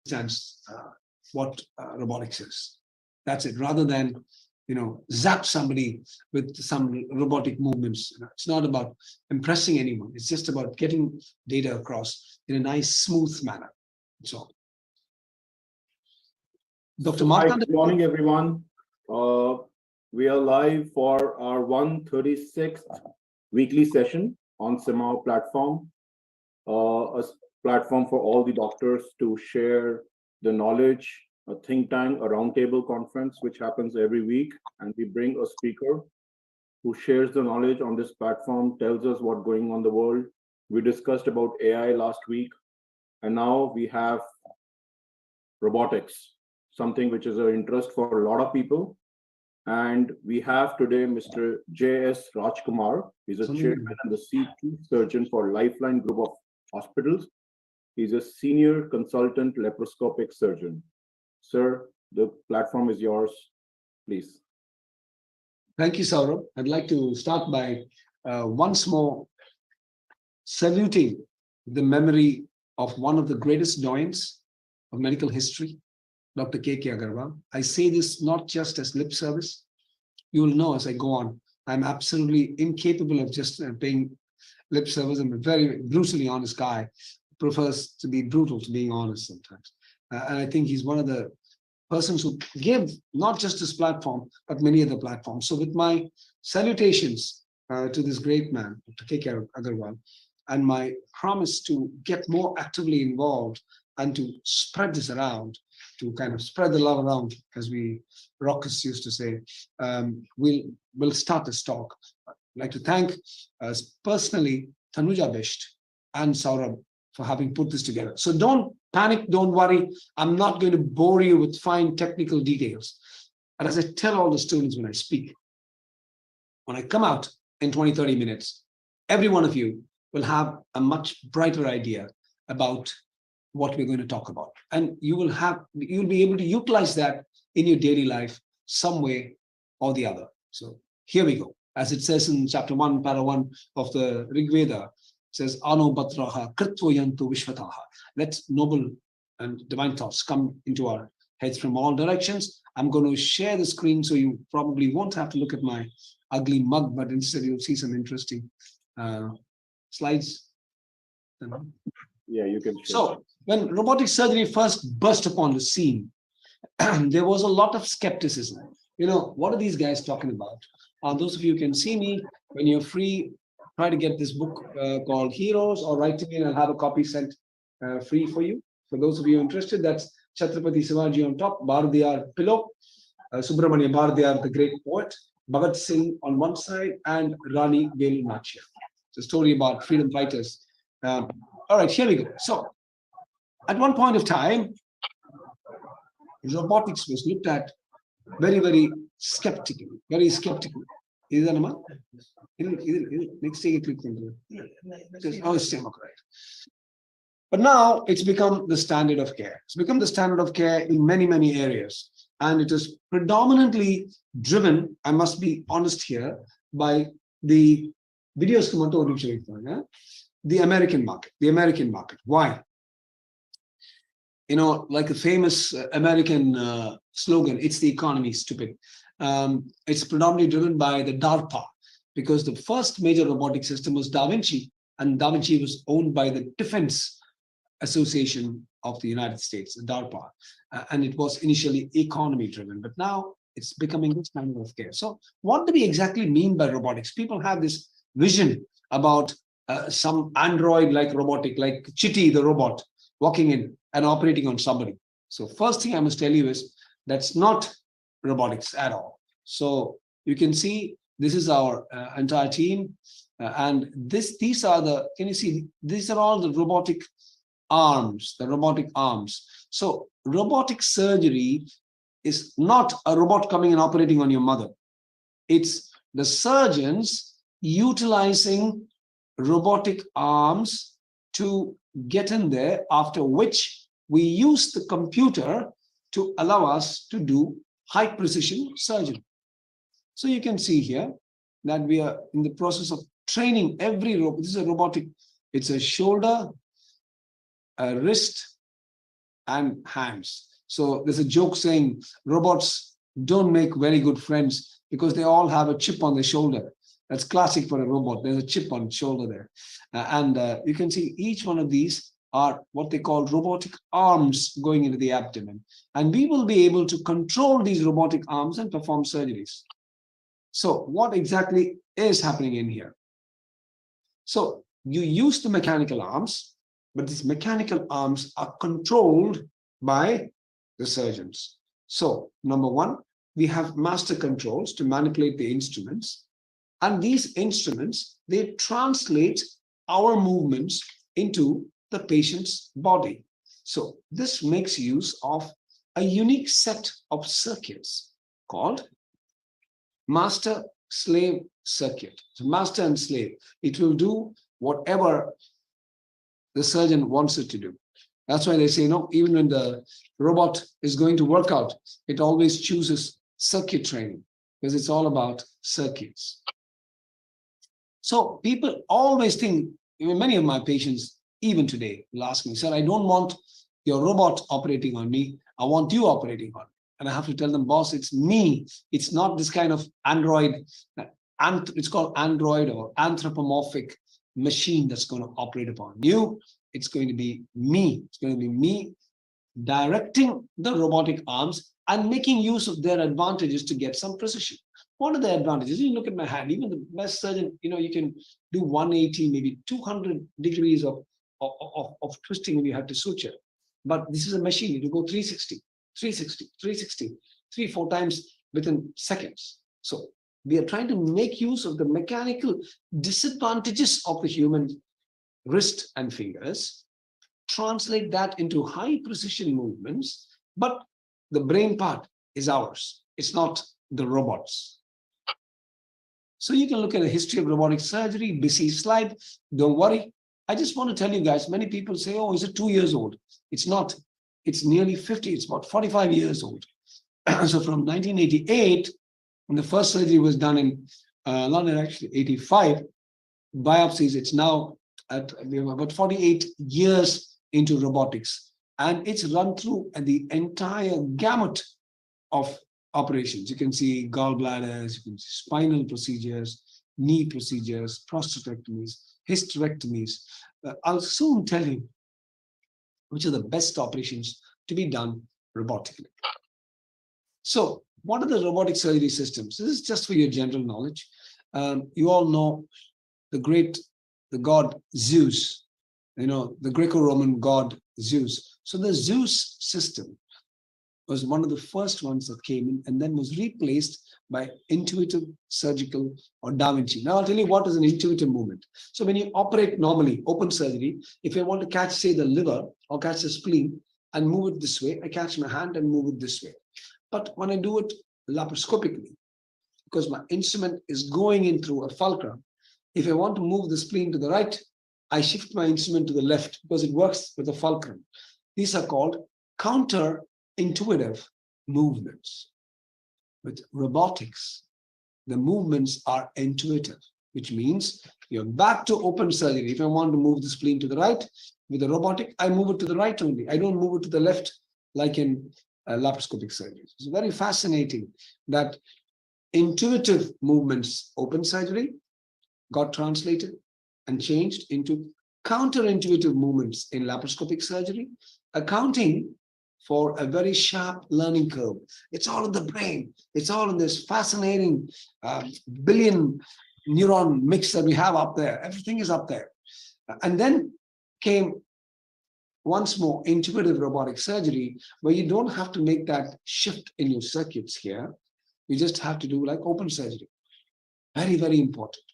understands what robotics is. That's it. Rather than, zap somebody with some robotic movements. It's not about impressing anyone. It's just about getting data across in a nice, smooth manner. So, Dr. Hi, Martha. good morning, everyone. We are live for our 136th weekly session on CMAAO platform, a platform for all the doctors to share the knowledge, a think tank, a roundtable conference, which happens every week. And we bring a speaker who shares the knowledge on this platform, tells us what's going on in the world. We discussed about AI last week, and now we have robotics, something which is of interest for a lot of people. And we have today Mr. J.S. Rajkumar. He's a chairman and the chief surgeon for Lifeline Group of Hospitals. He's a senior consultant laparoscopic surgeon. Sir, the platform is yours, please. Thank you, Saurabh. I'd like to start by once more saluting the memory of one of the greatest doyens of medical history, Dr. K.K. Agarwal. I say this not just as lip service. You will know as I go on, I'm absolutely incapable of just paying lip service. I'm a very brutally honest guy, prefers to be brutal to being honest sometimes. And I think he's one of the persons who give not just this platform, but many other platforms. So with my salutations to this great man, Dr. K.K. Agarwal, and my promise to get more actively involved and to spread this around, to kind of spread the love around, as we rockers used to say, we'll start this talk. I'd like to thank personally Tanuja Bisht and Saurabh for having put this together. So don't panic, don't worry. I'm not going to bore you with fine technical details. And as I tell all the students when I speak, when I come out in 20, 30 minutes, every one of you will have a much brighter idea about what we're going to talk about. And you'll be able to utilize that in your daily life some way or the other. So here we go. As it says in chapter 1, para 1 of the Rig Veda, it says, Ano batraha kritvoyantu vishvataha. Let noble and divine thoughts come into our heads from all directions. I'm going to share the screen so you probably won't have to look at my ugly mug, but instead you'll see some interesting slides. Yeah, you can share. So when robotic surgery first burst upon the scene, there was a lot of skepticism. What are these guys talking about? Those of you who can see me, when you're free, try to get this book called Heroes, or write to me and I'll have a copy sent free for you. For those of you interested, that's Chhatrapati Shivaji on top, Bharadiyar below, Subramania Bharadiyar, the great poet, Bhagat Singh on one side, and Rani Velu Nachia. It's a story about freedom fighters. All right, here we go. So, at one point of time, robotics was looked at very, very skeptically, very skeptically. Is that a man? Next thing click into it. Oh, it's right. But now it's become the standard of care. It's become the standard of care in many, many areas. And it is predominantly driven, I must be honest here, by the videos the American market. The American market. Why? Like a famous American slogan, it's the economy, stupid. It's predominantly driven by the DARPA, because the first major robotic system was Da Vinci, and Da Vinci was owned by the Defense Association of the United States, the DARPA, and it was initially economy driven, but now it's becoming the standard of care. So what do we exactly mean by robotics? People have this vision about some android-like robotic, like Chitty, the robot, walking in and operating on somebody. So first thing I must tell you is that's not robotics at all. So you can see this is our entire team, and these are the, can you see, these are all the robotic arms, the robotic arms. So robotic surgery is not a robot coming and operating on your mother. It's the surgeons utilizing robotic arms to get in there, after which we use the computer to allow us to do high precision surgery. So you can see here that we are in the process of training every robot. This is a robotic, it's a shoulder, a wrist, and hands. So there's a joke saying robots don't make very good friends because they all have a chip on their shoulder. That's classic for a robot. There's a chip on the shoulder there. And you can see each one of these are what they call robotic arms going into the abdomen. And we will be able to control these robotic arms and perform surgeries. So what exactly is happening in here? So you use the mechanical arms, but these mechanical arms are controlled by the surgeons. So number one, we have master controls to manipulate the instruments. And these instruments, they translate our movements into the patient's body. So this makes use of a unique set of circuits called master slave circuit. So master and slave, it will do whatever the surgeon wants it to do. That's why they say, no, even when the robot is going to work out, it always chooses circuit training because it's all about circuits. So people always think, many of my patients, even today, will ask me, sir, I don't want your robot operating on me. I want you operating on me. And I have to tell them, boss, it's me. It's not this kind of Android. It's called Android or anthropomorphic machine that's going to operate upon you. It's going to be me. It's going to be me directing the robotic arms and making use of their advantages to get some precision. What are the advantages? You look at my hand, even the best surgeon, you can do 180, maybe 200 degrees of twisting when you have to suture. But this is a machine, you go 360, 360, 360, 3-4 times within seconds. So we are trying to make use of the mechanical disadvantages of the human wrist and fingers, translate that into high precision movements, but the brain part is ours. It's not the robots. So you can look at the history of robotic surgery, busy slide. Don't worry. I just want to tell you guys, many people say, oh, is it 2 years old? It's not. It's nearly 50. It's about 45 years old. So from 1988, when the first surgery was done in London, actually 85, biopsies, it's now at about 48 years into robotics. And it's run through the entire gamut of operations. You can see gallbladders, you can see spinal procedures, knee procedures, prostatectomies, hysterectomies. I'll soon tell you which are the best operations to be done robotically. So what are the robotic surgery systems? This is just for your general knowledge. You all know the god Zeus, the Greco-Roman god Zeus. So the Zeus system was one of the first ones that came in and then was replaced by intuitive surgical or Da Vinci. Now I'll tell you what is an intuitive movement. So when you operate normally, open surgery, if I want to catch, say, the liver or catch the spleen and move it this way, I catch my hand and move it this way. But when I do it laparoscopically, because my instrument is going in through a fulcrum, if I want to move the spleen to the right, I shift my instrument to the left because it works with a fulcrum. These are called counter-intuitive movements. With robotics, the movements are intuitive, which means you're back to open surgery. If I want to move the spleen to the right, with a robotic, I move it to the right only. I don't move it to the left like in laparoscopic surgery. It's very fascinating that intuitive movements, open surgery, got translated and changed into counterintuitive movements in laparoscopic surgery, accounting for a very sharp learning curve. It's all in the brain. It's all in this fascinating billion neuron mix that we have up there. Everything is up there. And then came once more intuitive robotic surgery, where you don't have to make that shift in your circuits here. You just have to do like open surgery. Very, very important.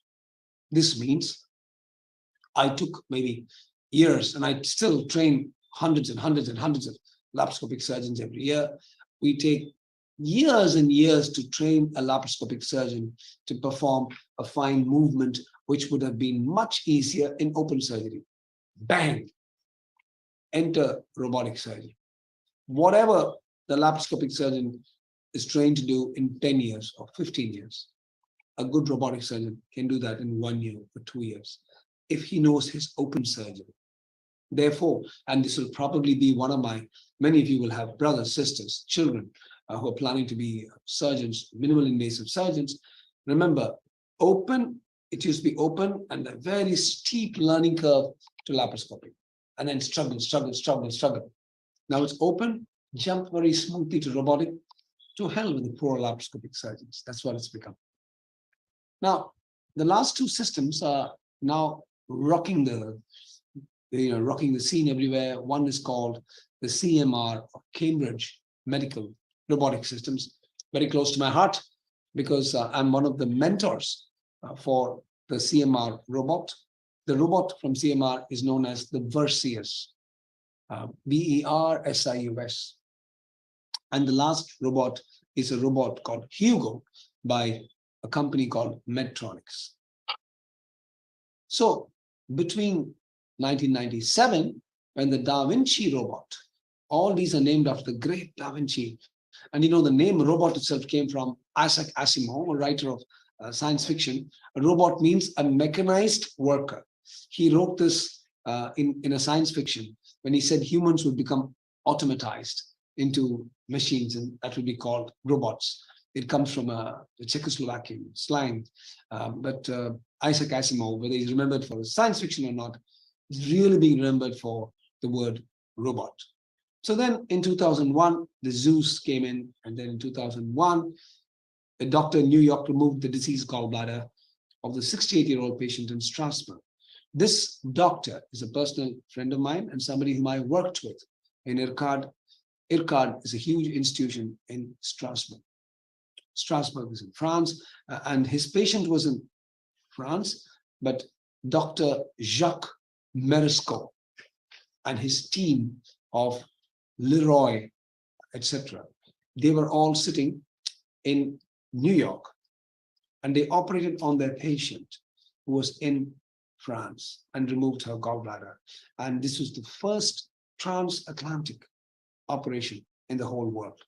This means I took maybe years, and I still train hundreds and hundreds and hundreds of laparoscopic surgeons every year. We take years and years to train a laparoscopic surgeon to perform a fine movement, which would have been much easier in open surgery. Bang! Enter robotic surgery. Whatever the laparoscopic surgeon is trained to do in 10 years or 15 years, a good robotic surgeon can do that in 1 year or 2 years if he knows his open surgery. Therefore, and this will probably be one of many of you will have brothers, sisters, children who are planning to be surgeons, minimal invasive surgeons. Remember, it used to be open and a very steep learning curve to laparoscopy. And then struggle. Now it's open, jump very smoothly to robotic. To hell with the poor laparoscopic surgeons. That's what it's become. Now, the last two systems are now rocking the scene everywhere. One is called the CMR, or Cambridge Medical Robotic Systems, very close to my heart because I'm one of the mentors for the CMR robot. The robot from CMR is known as the Versius, Versius. And the last robot is a robot called Hugo by a company called Medtronics. So between 1997 and the Da Vinci robot, all these are named after the great Da Vinci. And you know, the name robot itself came from Isaac Asimov, a writer of science fiction. A robot means a mechanized worker. He wrote this in a science fiction when he said humans would become automatized into machines, and that would be called robots. It comes from the Czechoslovakian slang. But Isaac Asimov, whether he's remembered for his science fiction or not, is really being remembered for the word robot. So then in 2001, the Zeus came in, and then in 2001, a doctor in New York removed the diseased gallbladder of the 68-year-old patient in Strasbourg. This doctor is a personal friend of mine and somebody whom I worked with in IRCAD. IRCAD is a huge institution in Strasbourg. Strasbourg is in France, and his patient was in France, but Dr. Jacques Meresco and his team of Leroy, etc., they were all sitting in New York, and they operated on their patient who was in France and removed her gallbladder. And this was the first transatlantic operation in the whole world.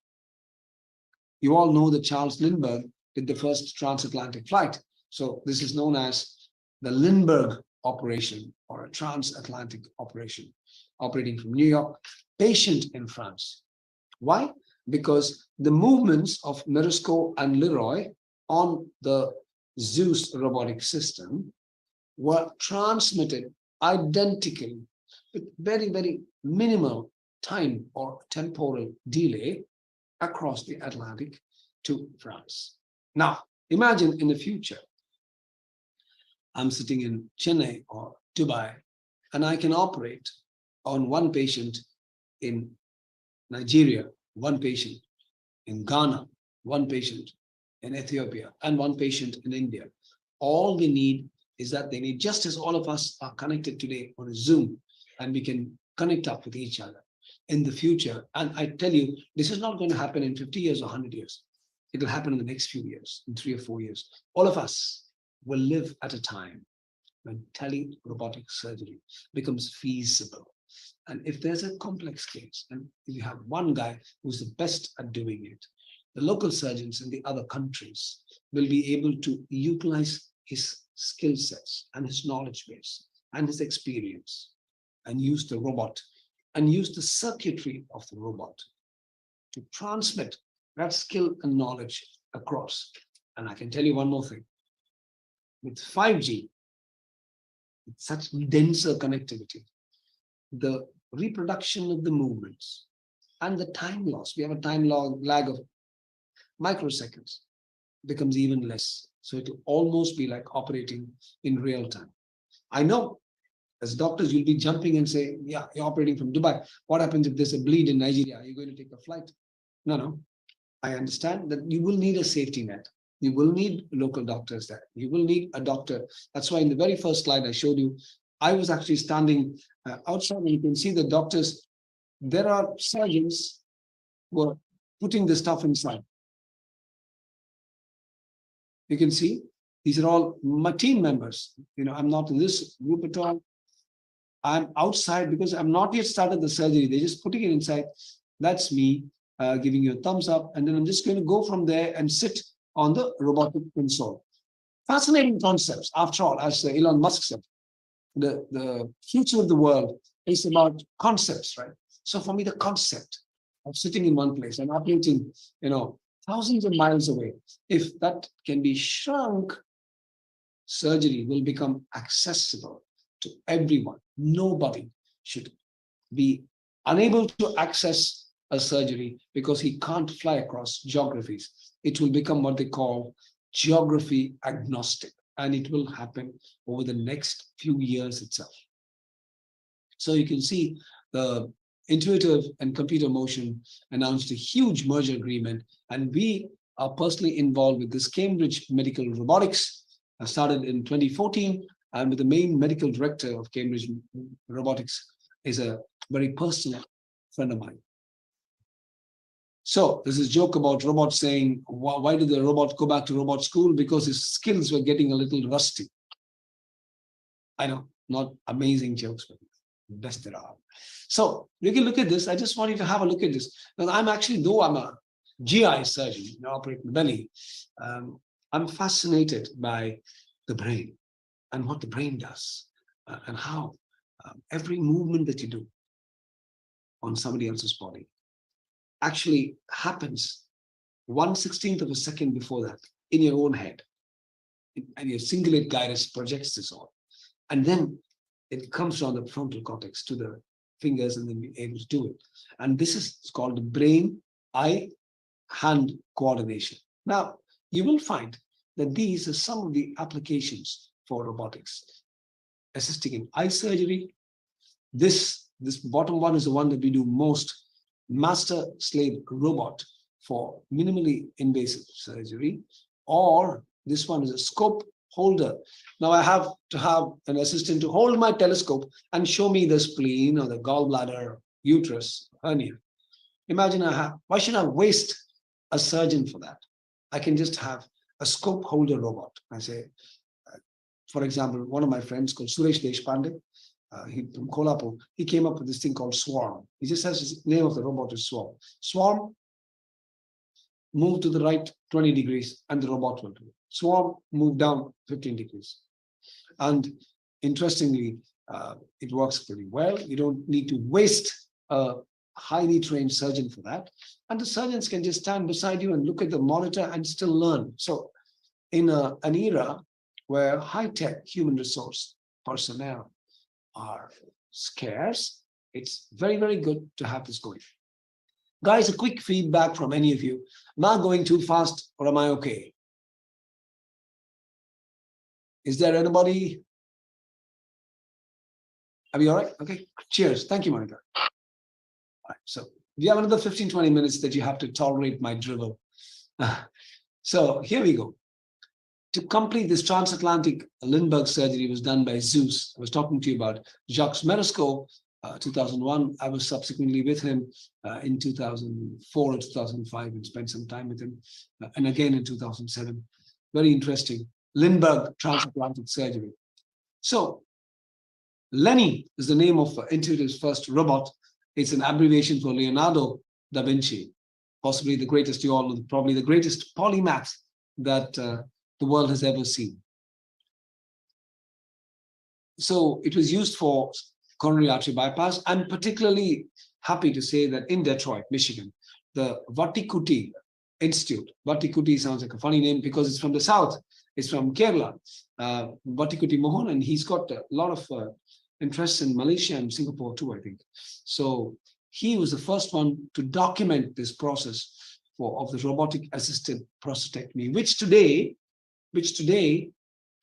You all know that Charles Lindbergh did the first transatlantic flight. So this is known as the Lindbergh operation, or a transatlantic operation, operating from New York, patient in France. Why? Because the movements of Meresco and Leroy on the Zeus robotic system were transmitted identically with very, very minimal time or temporal delay across the Atlantic to France. Now, imagine in the future, I'm sitting in Chennai or Dubai, and I can operate on one patient in Nigeria, one patient in Ghana, one patient in Ethiopia, and one patient in India. All they need is that they need, just as all of us are connected today on a Zoom, and we can connect up with each other in the future. And I tell you, this is not going to happen in 50 years or 100 years. It will happen in the next few years, in 3 or 4 years. All of us will live at a time when tele-robotic surgery becomes feasible. And if there's a complex case, and you have one guy who's the best at doing it, the local surgeons in the other countries will be able to utilize his skill sets and his knowledge base and his experience, and use the robot and use the circuitry of the robot to transmit that skill and knowledge across. And I can tell you one more thing. With 5G, with such denser connectivity, the reproduction of the movements and the time loss, we have a time lag of microseconds, becomes even less. So it will almost be like operating in real time. I know as doctors, you'll be jumping and say, yeah, you're operating from Dubai. What happens if there's a bleed in Nigeria? Are you going to take a flight? No. I understand that you will need a safety net. You will need local doctors there. You will need a doctor. That's why in the very first slide I showed you, I was actually standing outside, and you can see the doctors. There are surgeons who are putting the stuff inside. You can see these are all my team members. I'm not in this group at all. I'm outside because I'm not yet started the surgery. They're just putting it inside. That's me giving you a thumbs up. And then I'm just going to go from there and sit on the robotic console. Fascinating concepts. After all, as Elon Musk said, the future of the world It's about concepts, right? So for me, the concept of sitting in one place and operating, thousands of miles away, if that can be shrunk, surgery will become accessible to everyone. Nobody should be unable to access a surgery because he can't fly across geographies. It will become what they call geography agnostic, and it will happen over the next few years itself. So you can see the Intuitive and Computer Motion announced a huge merger agreement, and we are personally involved with this Cambridge Medical Robotics. I started in 2014, and with the main medical director of Cambridge Robotics is a very personal friend of mine. So this is a joke about robots saying, why did the robot go back to robot school? Because his skills were getting a little rusty. I know, not amazing jokes, but best there are. So you can look at this. I just want you to have a look at this. Now, I'm actually, though I'm a GI surgeon, operating the belly, I'm fascinated by the brain and what the brain does and how every movement that you do on somebody else's body actually happens 1/16th of a second before that in your own head. And your cingulate gyrus projects this on. And then it comes from the frontal cortex to the fingers and then be able to do it. And this is called the brain-eye-hand coordination. Now, you will find that these are some of the applications for robotics. Assisting in eye surgery. This bottom one is the one that we do most, master-slave robot for minimally invasive surgery, or this one is a scope holder. Now I have to have an assistant to hold my telescope and show me the spleen or the gallbladder, uterus, hernia. Imagine why should I waste a surgeon for that? I can just have a scope holder robot. I say, for example, one of my friends called Suresh Deshpande, he from Kolhapur, he came up with this thing called Swarm. He just has his name of the robot is Swarm. Swarm, move to the right 20 degrees and the robot will do it. Swarm, move down 15 degrees. And interestingly, it works pretty well. You don't need to waste a highly trained surgeon for that. And the surgeons can just stand beside you and look at the monitor and still learn. So in an era where high-tech human resource personnel are scarce, it's very, very good to have this going. Guys, a quick feedback from any of you. Am I going too fast or am I okay? Is there anybody? Are we all right? Okay, cheers. Thank you, Monica. All right, so we have another 15, 20 minutes that you have to tolerate my drivel. So here we go. To complete this transatlantic Lindbergh surgery was done by Zeus. I was talking to you about Jacques Meresco, 2001. I was subsequently with him in 2004 or 2005 and spent some time with him. And again in 2007. Very interesting. Lindbergh transatlantic surgery. So Lenny is the name of Intuitive's first robot. It's an abbreviation for Leonardo da Vinci, possibly the greatest, you all know, probably the greatest polymath that the world has ever seen. So it was used for coronary artery bypass. I'm particularly happy to say that in Detroit, Michigan, the Vatikuti Institute, Vatikuti sounds like a funny name because it's from the south, it's from Kerala, Vatikuti Mohan, and he's got a lot of interests in Malaysia and Singapore too, I think. So he was the first one to document this process of the robotic assisted prostatectomy, which today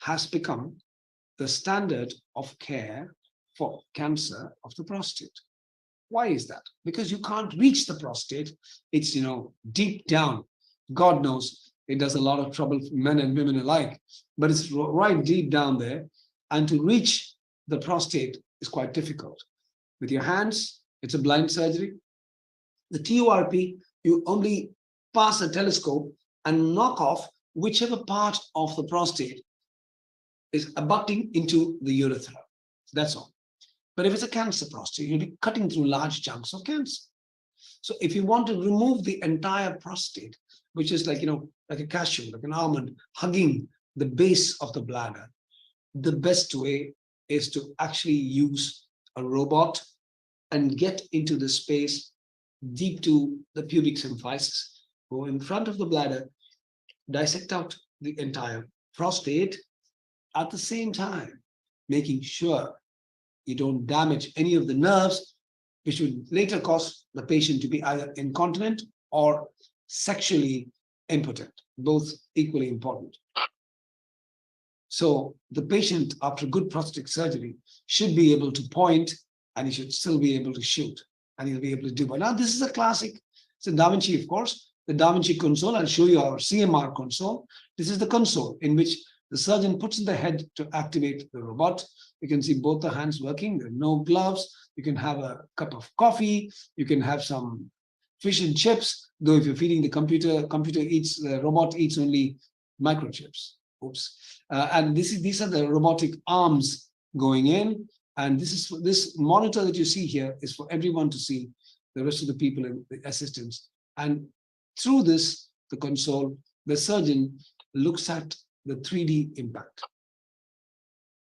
has become the standard of care for cancer of the prostate. Why is that? Because you can't reach the prostate. It's, deep down. God knows it does a lot of trouble for men and women alike, but it's right deep down there. And to reach the prostate is quite difficult. With your hands, it's a blind surgery. The TURP, you only pass a telescope and knock off whichever part of the prostate is abutting into the urethra. That's all. But if it's a cancer prostate, you'll be cutting through large chunks of cancer. So if you want to remove the entire prostate, which is like, like a cashew, like an almond, hugging the base of the bladder, the best way is to actually use a robot and get into the space deep to the pubic symphysis, go in front of the bladder, dissect out the entire prostate, at the same time making sure you don't damage any of the nerves, which would later cause the patient to be either incontinent or sexually impotent, both equally important. So the patient, after good prosthetic surgery, should be able to point, and he should still be able to shoot, and he'll be able to do. But now this is a classic. It's a Da Vinci, of course, the Da Vinci console. I'll show you our CMR console. This is the console in which the surgeon puts in the head to activate the robot. You can see both the hands working. There are no gloves. You can have a cup of coffee. You can have some fish and chips. Though if you're feeding the the robot eats only microchips. Oops. And these are the robotic arms going in. And this monitor that you see here is for everyone to see, the rest of the people and the assistants. And through this, the console, the surgeon looks at the 3D impact.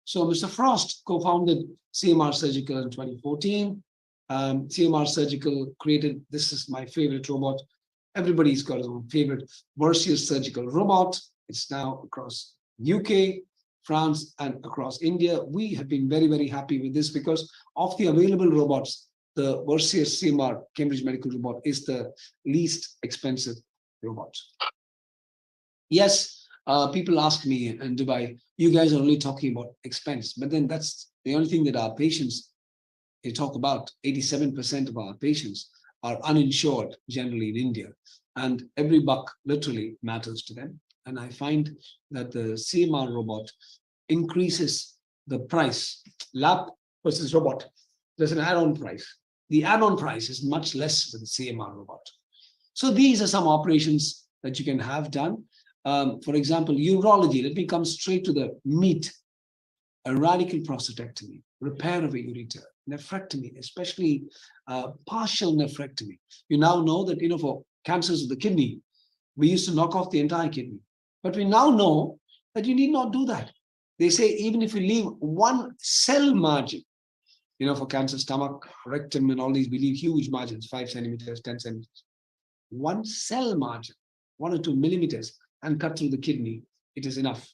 So Mr. Frost co-founded CMR Surgical in 2014. CMR Surgical created, this is my favorite robot. Everybody's got his own favorite Versius surgical robot. It's now across UK, France, and across India. We have been very, very happy with this because of the available robots. The Versius CMR Cambridge Medical Robot is the least expensive robot. Yes, people ask me in Dubai, you guys are only talking about expense, but then that's the only thing that our patients, they talk about. 87% of our patients are uninsured generally in India, and every buck literally matters to them. And I find that the CMR robot increases the price. Lap versus robot, there's an add-on price. The add-on price is much less than the CMR robot. So these are some operations that you can have done. For example, urology. Let me come straight to the meat. A radical prostatectomy, repair of a ureter, nephrectomy, especially partial nephrectomy. You now know that, for cancers of the kidney, we used to knock off the entire kidney. But we now know that you need not do that. They say even if you leave one cell margin, for cancer, stomach, rectum, and all these, we leave huge margins, 5 centimeters, 10 centimeters. One cell margin, 1 or 2 millimeters, and cut through the kidney, it is enough.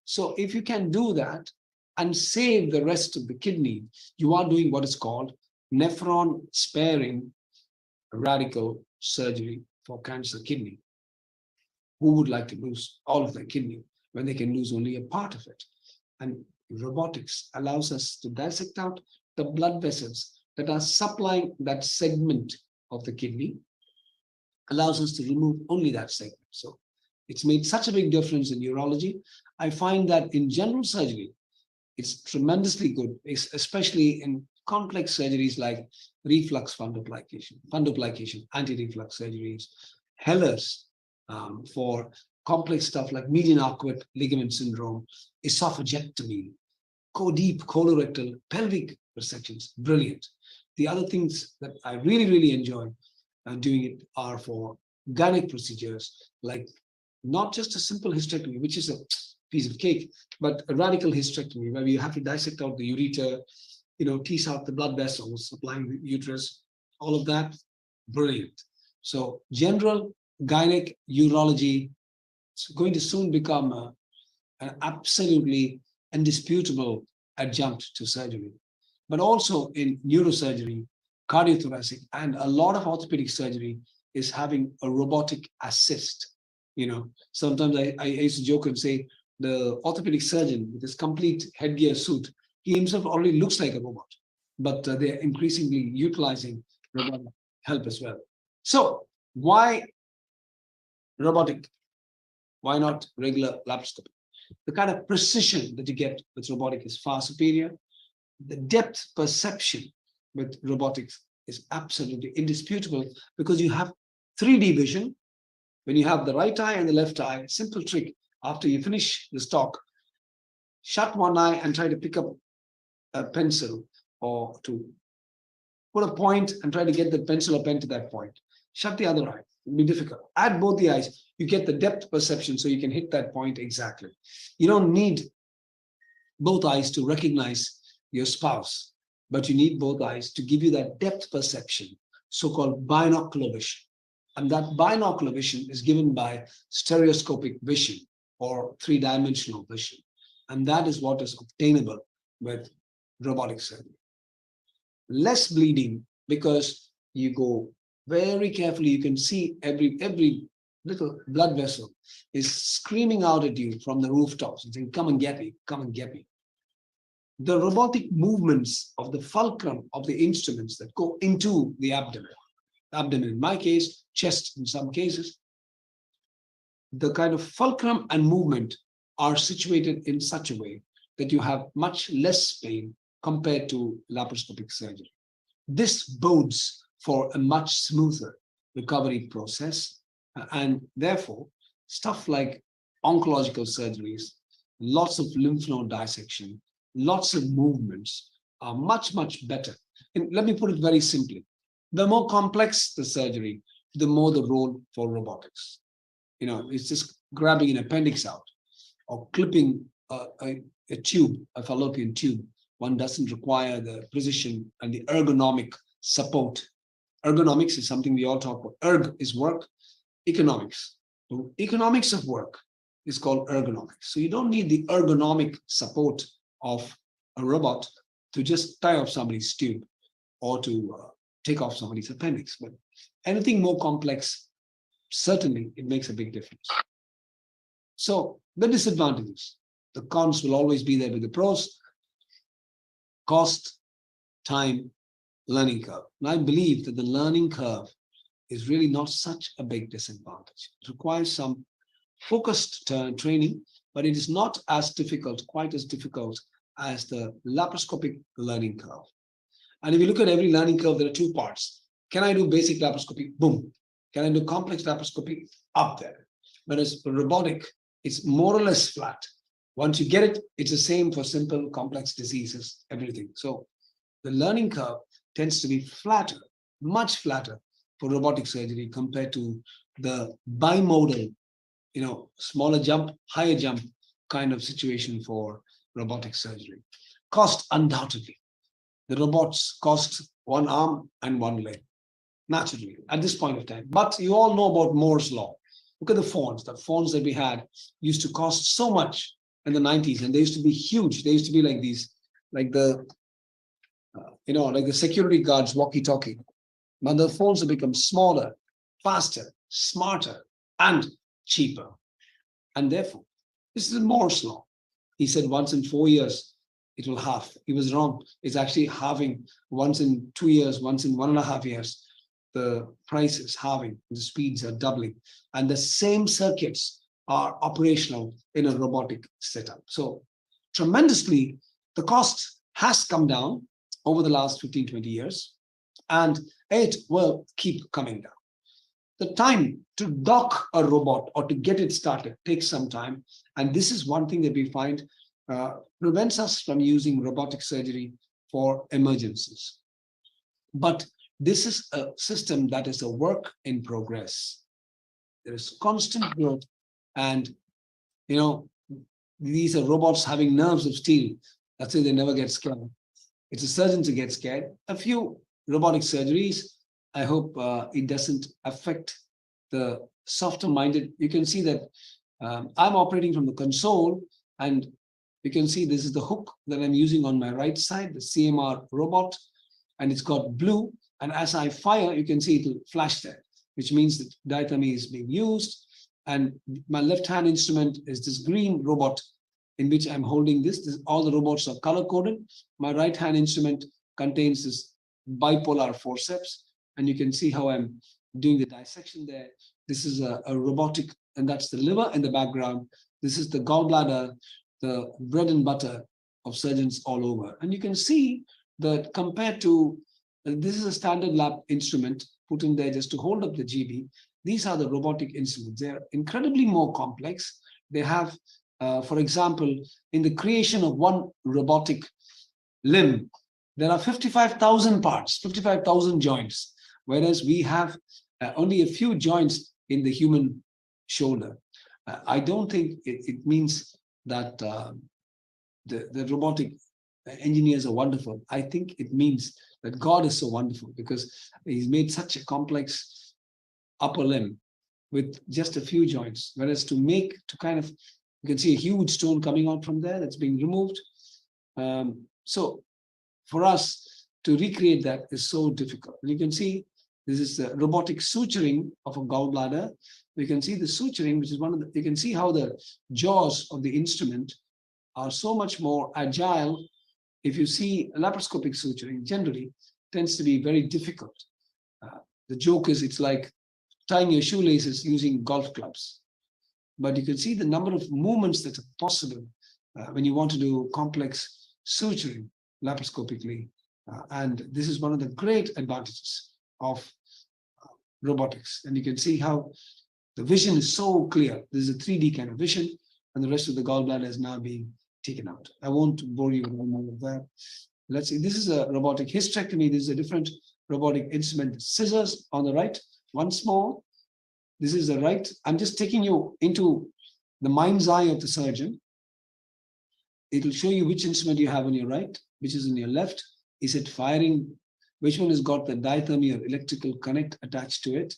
So if you can do that and save the rest of the kidney, you are doing what is called nephron sparing radical surgery for cancer kidney. Who would like to lose all of their kidney when they can lose only a part of it? And robotics allows us to dissect out the blood vessels that are supplying that segment of the kidney, allows us to remove only that segment. So it's made such a big difference in urology. I find that in general surgery, it's tremendously good, especially in complex surgeries like reflux fundoplication, anti-reflux surgeries, Heller's, for complex stuff like median arcuate ligament syndrome, esophagectomy, deep colorectal, pelvic resections, brilliant. The other things that I really, really enjoy doing it are for gynec procedures, like not just a simple hysterectomy, which is a piece of cake, but a radical hysterectomy where you have to dissect out the ureter, tease out the blood vessels supplying the uterus, all of that, brilliant. So general gynec urology is going to soon become an absolutely indisputable adjunct to surgery. But also in neurosurgery, cardiothoracic, and a lot of orthopedic surgery is having a robotic assist. Sometimes I used to joke and say the orthopedic surgeon with his complete headgear suit, he himself already looks like a robot, but they're increasingly utilizing robotic help as well. So why robotic? Why not regular laparoscopy? The kind of precision that you get with robotic is far superior. The depth perception with robotics is absolutely indisputable because you have 3D vision. When you have the right eye and the left eye, simple trick, after you finish the stock, shut one eye and try to pick up a pencil or to put a point and try to get the pencil or pen to that point. Shut the other eye. It'll be difficult. Add both the eyes. You get the depth perception so you can hit that point exactly. You don't need both eyes to recognize your spouse. but you need both eyes to give you that depth perception, so-called binocular vision. And that binocular vision is given by stereoscopic vision or three-dimensional vision. And that is what is obtainable with robotic surgery. Less bleeding because you go very carefully. You can see every little blood vessel is screaming out at you from the rooftops and saying, come and get me, come and get me. The robotic movements of the fulcrum of the instruments that go into the abdomen, in my case, chest in some cases, the kind of fulcrum and movement are situated in such a way that you have much less pain compared to laparoscopic surgery. This bodes for a much smoother recovery process, and therefore stuff like oncological surgeries, lots of lymph node dissection, lots of movements are much, much better. And let me put it very simply. The more complex the surgery, the more the role for robotics. It's just grabbing an appendix out or clipping a tube, a fallopian tube. One doesn't require the precision and the ergonomic support. Ergonomics is something we all talk about. Erg is work, economics. The economics of work is called ergonomics. So you don't need the ergonomic support of a robot to just tie off somebody's tube or to take off somebody's appendix. But anything more complex, certainly it makes a big difference. So the disadvantages, the cons will always be there with the pros: cost, time, learning curve. And I believe that the learning curve is really not such a big disadvantage. It requires some focused training, but it is not as difficult, quite as difficult as the laparoscopic learning curve. And if you look at every learning curve, there are two parts. Can I do basic laparoscopy? Boom. Can I do complex laparoscopy? Up there. Whereas for robotic, it's more or less flat. Once you get it, it's the same for simple, complex diseases, everything. So the learning curve tends to be flatter, much flatter for robotic surgery compared to the bimodal, smaller jump, higher jump kind of situation for robotic surgery. Cost, undoubtedly. The robots cost one arm and one leg, naturally, at this point of time. But you all know about Moore's law. Look at the phones. The phones that we had used to cost so much in the 90s, and they used to be huge. They used to be like these, like the security guards walkie-talkie. But the phones have become smaller, faster, smarter, and cheaper. And therefore, this is Moore's law. He said once in 4 years, it will halve. He was wrong. It's actually halving once in 2 years, once in 1.5 years. The price is halving, the speeds are doubling, and the same circuits are operational in a robotic setup. So tremendously, the cost has come down over the last 15, 20 years, and it will keep coming down. The time to dock a robot or to get it started takes some time. And this is one thing that we find prevents us from using robotic surgery for emergencies. But this is a system that is a work in progress. There is constant growth, and these are robots having nerves of steel. That's why they never get scared. It's the surgeons who get scared. A few robotic surgeries, I hope it doesn't affect the softer-minded. You can see that I'm operating from the console, and you can see this is the hook that I'm using on my right side, the CMAAO robot, and it's got blue. And as I fire, you can see it will flash there, which means that diathermy is being used. And my left-hand instrument is this green robot in which I'm holding this. All the robots are color-coded. My right-hand instrument contains this bipolar forceps, and you can see how I'm doing the dissection there. This is a robotic, and that's the liver in the background. This is the gallbladder, the bread and butter of surgeons all over. And you can see that compared to, this is a standard lab instrument put in there just to hold up the GB. These are the robotic instruments. They're incredibly more complex. They have, for example, in the creation of one robotic limb, there are 55,000 parts, 55,000 joints, whereas we have only a few joints in the human shoulder. I don't think it means that the robotic engineers are wonderful. I think it means that God is so wonderful because he's made such a complex upper limb with just a few joints. Whereas to kind of, you can see a huge stone coming out from there that's being removed. So for us to recreate that is so difficult. And you can see this is the robotic suturing of a gallbladder. You can see the suturing, which is you can see how the jaws of the instrument are so much more agile. If you see laparoscopic suturing, generally tends to be very difficult. The joke is it's like tying your shoelaces using golf clubs. But you can see the number of movements that are possible when you want to do complex suturing laparoscopically. And this is one of the great advantages of robotics. And you can see how the vision is so clear. This is a 3D kind of vision, and the rest of the gallbladder is now being taken out. I won't bore you with all of that. Let's see, this is a robotic hysterectomy. This is a different robotic instrument. Scissors on the right, once more. This is the right. I'm just taking you into the mind's eye of the surgeon. It will show you which instrument you have on your right, which is on your left. Is it firing? Which one has got the diathermy or electrical connect attached to it?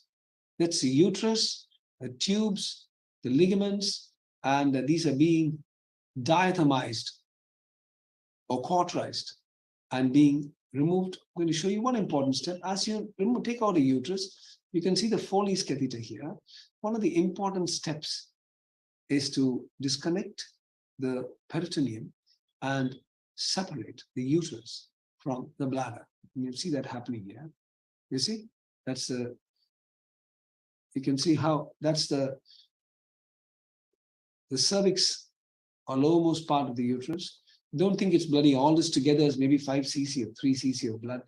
That's the uterus, the tubes, the ligaments, and these are being diathermized or cauterized and being removed. I'm going to show you one important step. As you take out a uterus, you can see the Foley's catheter here. One of the important steps is to disconnect the peritoneum and separate the uterus from the bladder. And you see that happening here. You see, that's the, you can see how that's the cervix or lowermost part of the uterus. Don't think it's bloody. All this together is maybe 5 cc or 3 cc of blood.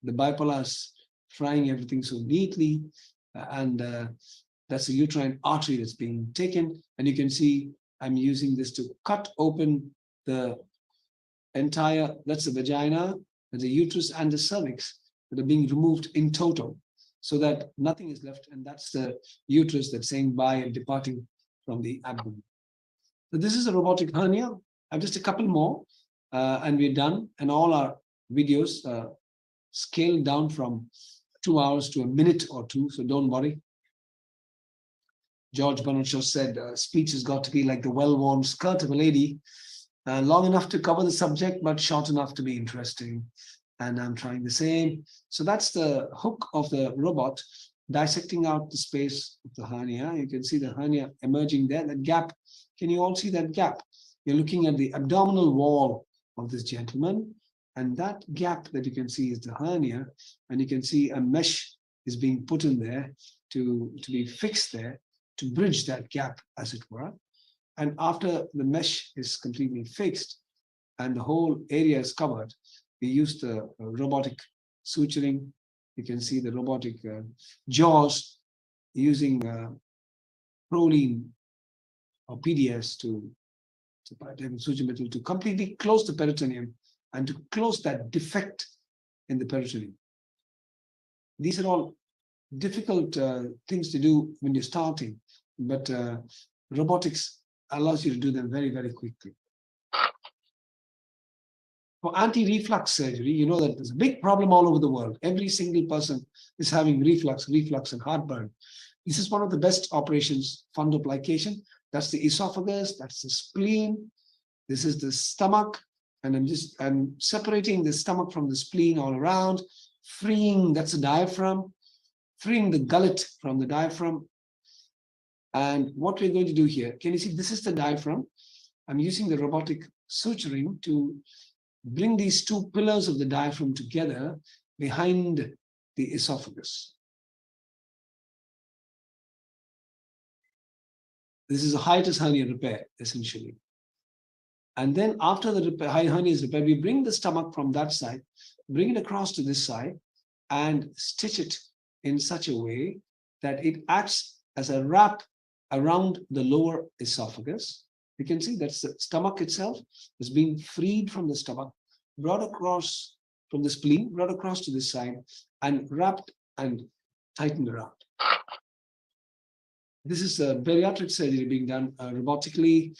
The bipolar is frying everything so neatly, and that's the uterine artery that's being taken. And you can see I'm using this to cut open the entire, that's the vagina, the uterus, and the cervix that are being removed in total, so that nothing is left. And that's the uterus that's saying bye and departing from the abdomen. So this is a robotic hernia. I have just a couple more, and we're done. And all our videos scaled down from 2 hours to a minute or two, so don't worry. George Bernard Shaw said, speech has got to be like the well-worn skirt of a lady, long enough to cover the subject, but short enough to be interesting. And I'm trying the same. So that's the hook of the robot, dissecting out the space of the hernia. You can see the hernia emerging there, that gap. Can you all see that gap? You're looking at the abdominal wall of this gentleman, and that gap that you can see is the hernia, and you can see a mesh is being put in there to be fixed there to bridge that gap, as it were. And after the mesh is completely fixed and the whole area is covered, we use the robotic suturing. You can see the robotic jaws using proline or PDS to suture metal to completely close the peritoneum and to close that defect in the peritoneum. These are all difficult things to do when you're starting, but robotics allows you to do them very, very quickly. For anti-reflux surgery, you know that there's a big problem all over the world. Every single person is having reflux and heartburn. This is one of the best operations, fundoplication. That's the esophagus, that's the spleen. This is the stomach. And I'm separating the stomach from the spleen all around, freeing, that's the diaphragm, freeing the gullet from the diaphragm. And what we're going to do here, can you see this is the diaphragm? I'm using the robotic suturing to bring these two pillars of the diaphragm together behind the esophagus. This is a hiatus hernia repair, essentially. And then after the hernia is repaired, we bring the stomach from that side, bring it across to this side, and stitch it in such a way that it acts as a wrap around the lower esophagus. You can see that's the stomach itself is being freed from the stomach, brought across from the spleen, brought across to this side, and wrapped and tightened around. This is a bariatric surgery being done robotically.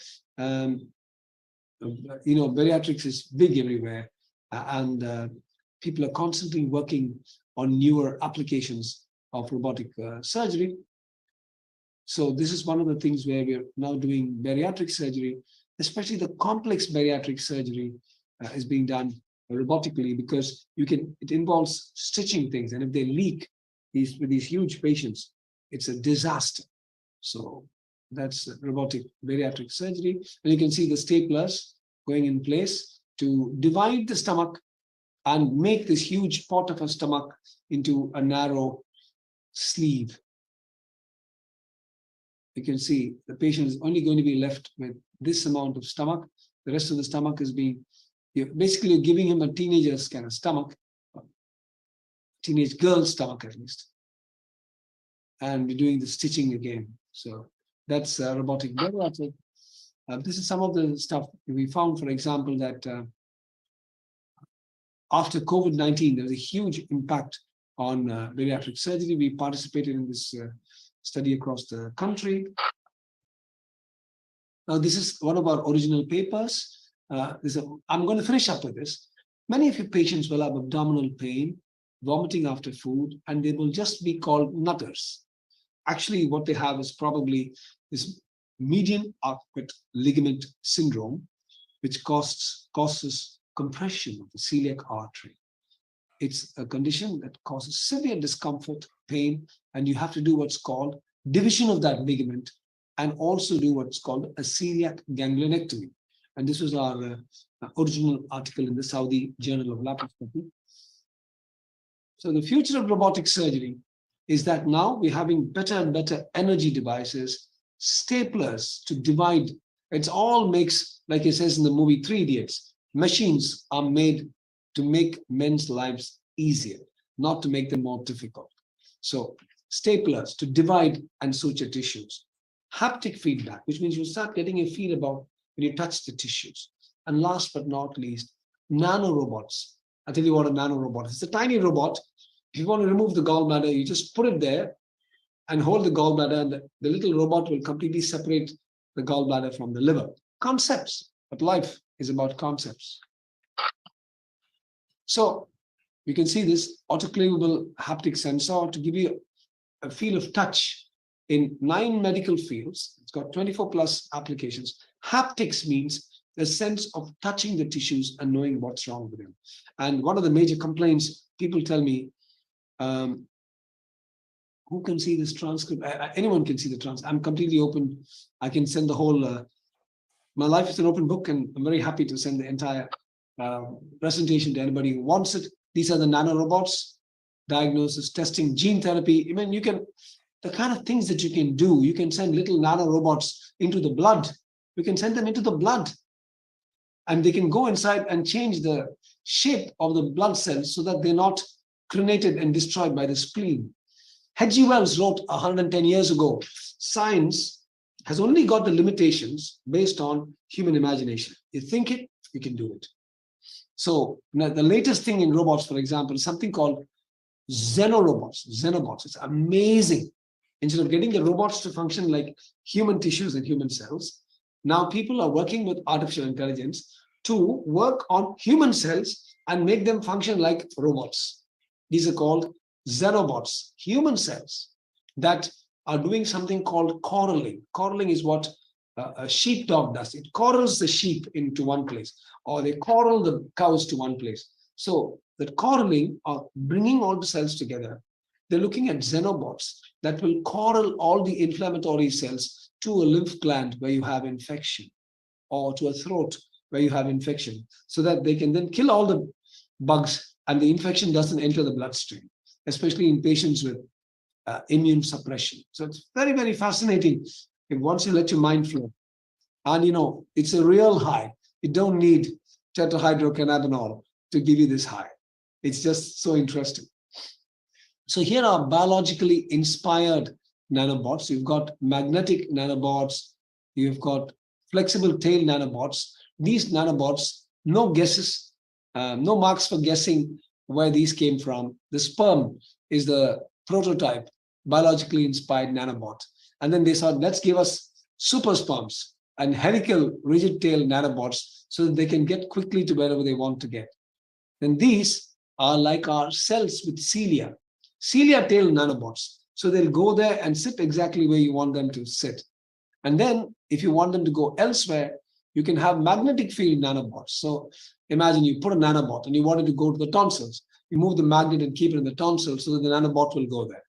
bariatrics is big everywhere, and people are constantly working on newer applications of robotic surgery. So this is one of the things where we're now doing bariatric surgery, especially the complex bariatric surgery is being done robotically, because it involves stitching things, and if they leak with these huge patients, it's a disaster. So that's robotic bariatric surgery. And you can see the staplers going in place to divide the stomach and make this huge pot of a stomach into a narrow sleeve. You can see the patient is only going to be left with this amount of stomach. The rest of the stomach is basically giving him a teenager's kind of stomach, teenage girl's stomach at least. And we're doing the stitching again. So that's robotic bariatric. This is some of the stuff we found, for example, that after COVID-19, there was a huge impact on bariatric surgery. We participated in this study across the country. Now, this is one of our original papers. I'm going to finish up with this. Many of your patients will have abdominal pain, vomiting after food, and they will just be called nutters. Actually, what they have is probably this median arcuate ligament syndrome, which causes compression of the celiac artery. It's a condition that causes severe discomfort, pain, and you have to do what's called division of that ligament and also do what's called a celiac ganglionectomy. And this was our original article in the Saudi Journal of Laparoscopy. So the future of robotic surgery is that now we're having better and better energy devices, staplers to divide. It all makes, like it says in the movie 3 Idiots, machines are made to make men's lives easier, not to make them more difficult. So staplers to divide and suture tissues. Haptic feedback, which means you start getting a feel about when you touch the tissues. And last but not least, nanorobots. I'll tell you what a nanorobot is. It's a tiny robot. If you want to remove the gallbladder, you just put it there and hold the gallbladder, and the little robot will completely separate the gallbladder from the liver. Concepts, but life is about concepts. So you can see this autoclavable haptic sensor to give you a feel of touch in 9 medical fields. It's got 24 plus applications. Haptics means the sense of touching the tissues and knowing what's wrong with them. And one of the major complaints people tell me, who can see this transcript? Anyone can see the transcript. I'm completely open. I can send the whole, my life is an open book, and I'm very happy to send the entire presentation to anybody who wants it. These are the nanorobots, diagnosis, testing, gene therapy. I mean, the kind of things that you can do, you can send little nanorobots into the blood. You can send them into the blood, and they can go inside and change the shape of the blood cells so that they're not crenated and destroyed by the spleen. H.G. Wells wrote 110 years ago, science has only got the limitations based on human imagination. You think it, you can do it. So now the latest thing in robots, for example, is something called xenorobots. It's amazing. Instead of getting the robots to function like human tissues and human cells, now people are working with artificial intelligence to work on human cells and make them function like robots. These are called xenobots, human cells that are doing something called corralling. Corralling is what a sheepdog does. It corrals the sheep into one place, or they corral the cows to one place. So that corralling are bringing all the cells together. They're looking at xenobots that will corral all the inflammatory cells to a lymph gland where you have infection, or to a throat where you have infection, so that they can then kill all the bugs and the infection doesn't enter the bloodstream, especially in patients with immune suppression. So it's very, very fascinating once you let your mind flow. And it's a real high. You don't need tetrahydrocannabinol to give you this high. It's just so interesting. So here are biologically inspired nanobots. You've got magnetic nanobots. You've got flexible tail nanobots. These nanobots, no guesses, no marks for guessing where these came from. The sperm is the prototype, biologically inspired nanobot. And then they thought, let's give us super sperms. and helical rigid tail nanobots so that they can get quickly to wherever they want to get. Then these are like our cells with cilia tail nanobots. So they'll go there and sit exactly where you want them to sit. And then if you want them to go elsewhere, you can have magnetic field nanobots. So imagine you put a nanobot and you want it to go to the tonsils. You move the magnet and keep it in the tonsils so that the nanobot will go there.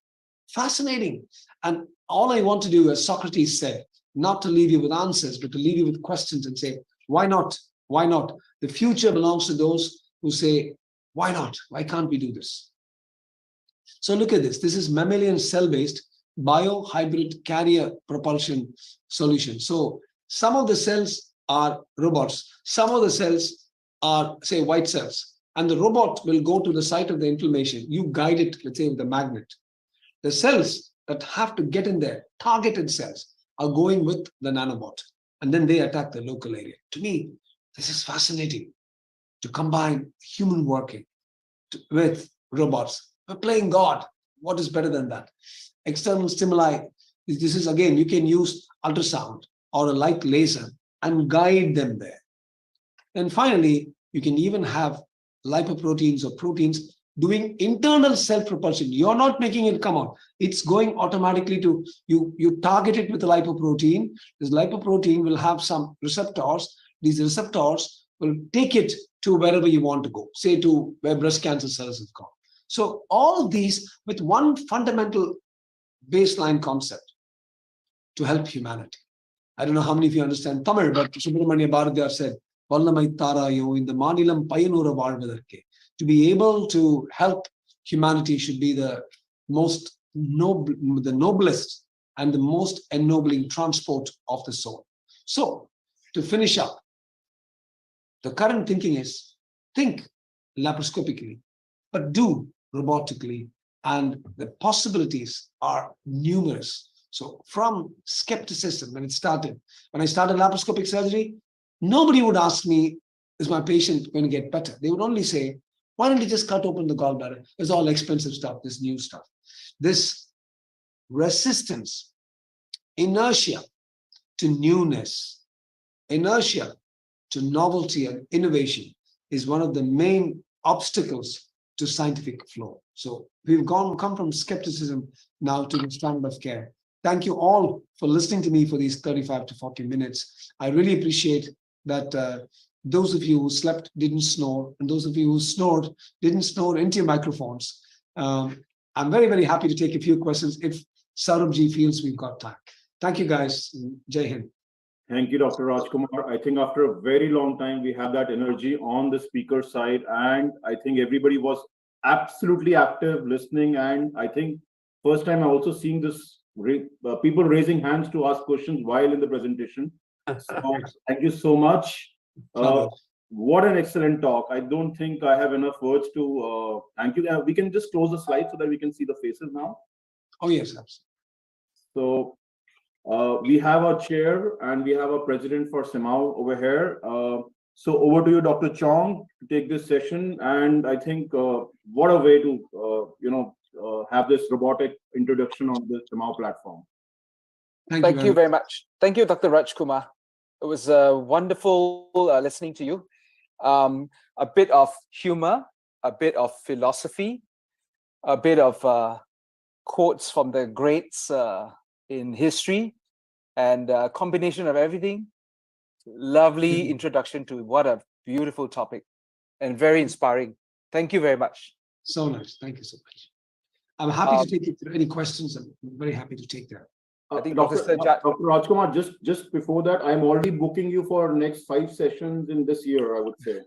Fascinating. And all I want to do, as Socrates said, not to leave you with answers, but to leave you with questions and say, why not? Why not? The future belongs to those who say, why not? Why can't we do this? So look at this. This is mammalian cell-based biohybrid carrier propulsion solution. So some of the cells are robots. Some of the cells are, say, white cells. And the robot will go to the site of the inflammation. You guide it, let's say, with the magnet. The cells that have to get in there, targeted cells, are going with the nanobot. And then they attack the local area. To me, this is fascinating to combine human working with robots. We're playing God. What is better than that? External stimuli. This is, again, you can use ultrasound or a light laser and guide them there. And finally, you can even have lipoproteins or proteins doing internal self-propulsion. You're not making it come out. It's going automatically to, you target it with a lipoprotein. This lipoprotein will have some receptors. These receptors will take it to wherever you want to go, say to where breast cancer cells have gone. So all of these with one fundamental baseline concept to help humanity. I don't know how many of you understand Tamil, but Subramania Bharadiyar said, Vallamai Tarayo in the Manilam Payanura Varvadarke. To be able to help humanity should be the most noble, the noblest and the most ennobling transport of the soul. So to finish up, the current thinking is think laparoscopically, but do robotically, and the possibilities are numerous. So from skepticism, when I started laparoscopic surgery, nobody would ask me, is my patient going to get better? They would only say, why don't you just cut open the gallbladder? It's all expensive stuff, this new stuff. This resistance, inertia to newness, inertia to novelty and innovation is one of the main obstacles to scientific flow. So we've come from skepticism now to the standard of care. Thank you all for listening to me for these 35 to 40 minutes. I really appreciate that those of you who slept didn't snore, and those of you who snored didn't snore into your microphones. I'm very, very happy to take a few questions if Saurabhji feels we've got time. Thank you, guys. Jai Hind. Thank you, Dr. Rajkumar. I think after a very long time, we have that energy on the speaker side, and I think everybody was absolutely active listening. And I think first time I also seeing this people raising hands to ask questions while in the presentation. So thank you so much. What an excellent talk. I don't think I have enough words to thank you. We can just close the slide so that we can see the faces now. Oh, yes, absolutely. So we have our chair and we have a president for CMAAO over here. So over to you, Dr. Chong, to take this session. And I think what a way to have this robotic introduction on the CMAAO platform. Thank you very much. Thank you, Dr. Rajkumar. It was wonderful listening to you. A bit of humor, a bit of philosophy, a bit of quotes from the greats in history, and a combination of everything. Lovely introduction to what a beautiful topic and very inspiring. Thank you very much. So nice. Thank you so much. I'm happy to take you through any questions. I'm very happy to take that. I think Dr. Rajkumar, just before that, I'm already booking you for next 5 sessions in this year, I would say.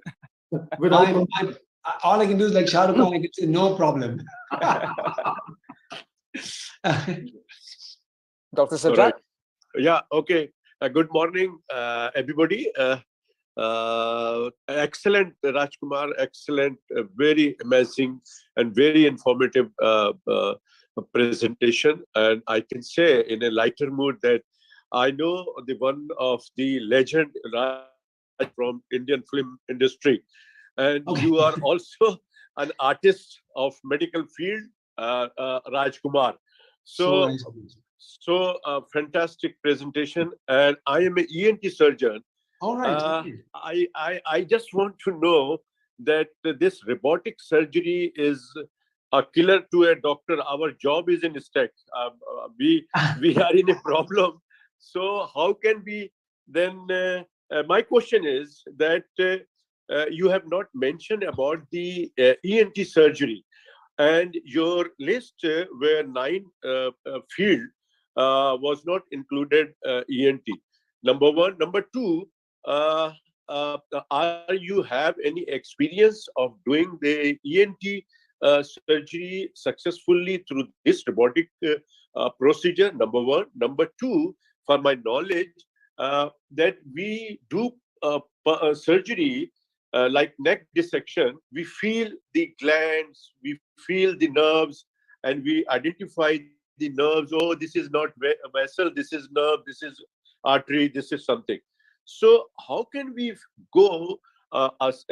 All I can do is like Shah Rukh Khan, I can say no problem. Dr. Sajjad? Right. Yeah, okay. Good morning, everybody. Excellent, Rajkumar. Excellent, very amazing and very informative presentation. And I can say in a lighter mood that I know the one of the legend from Indian film industry. And you are also an artist of medical field, Rajkumar. So So fantastic presentation, and I am an ENT surgeon. All right. I just want to know that this robotic surgery is a killer to a doctor. Our job is in stake. We are in a problem. So how can we then? My question is that you have not mentioned about the ENT surgery, and your list where 9 field was not included ENT. Number one. Number two, uh, are you have any experience of doing the ENT surgery successfully through this robotic procedure? Number one. Number two, for my knowledge, that we do surgery like neck dissection, we feel the glands, we feel the nerves, and we identify the nerves. Oh, this is not vessel, this is nerve, this is artery, this is something. So, how can we go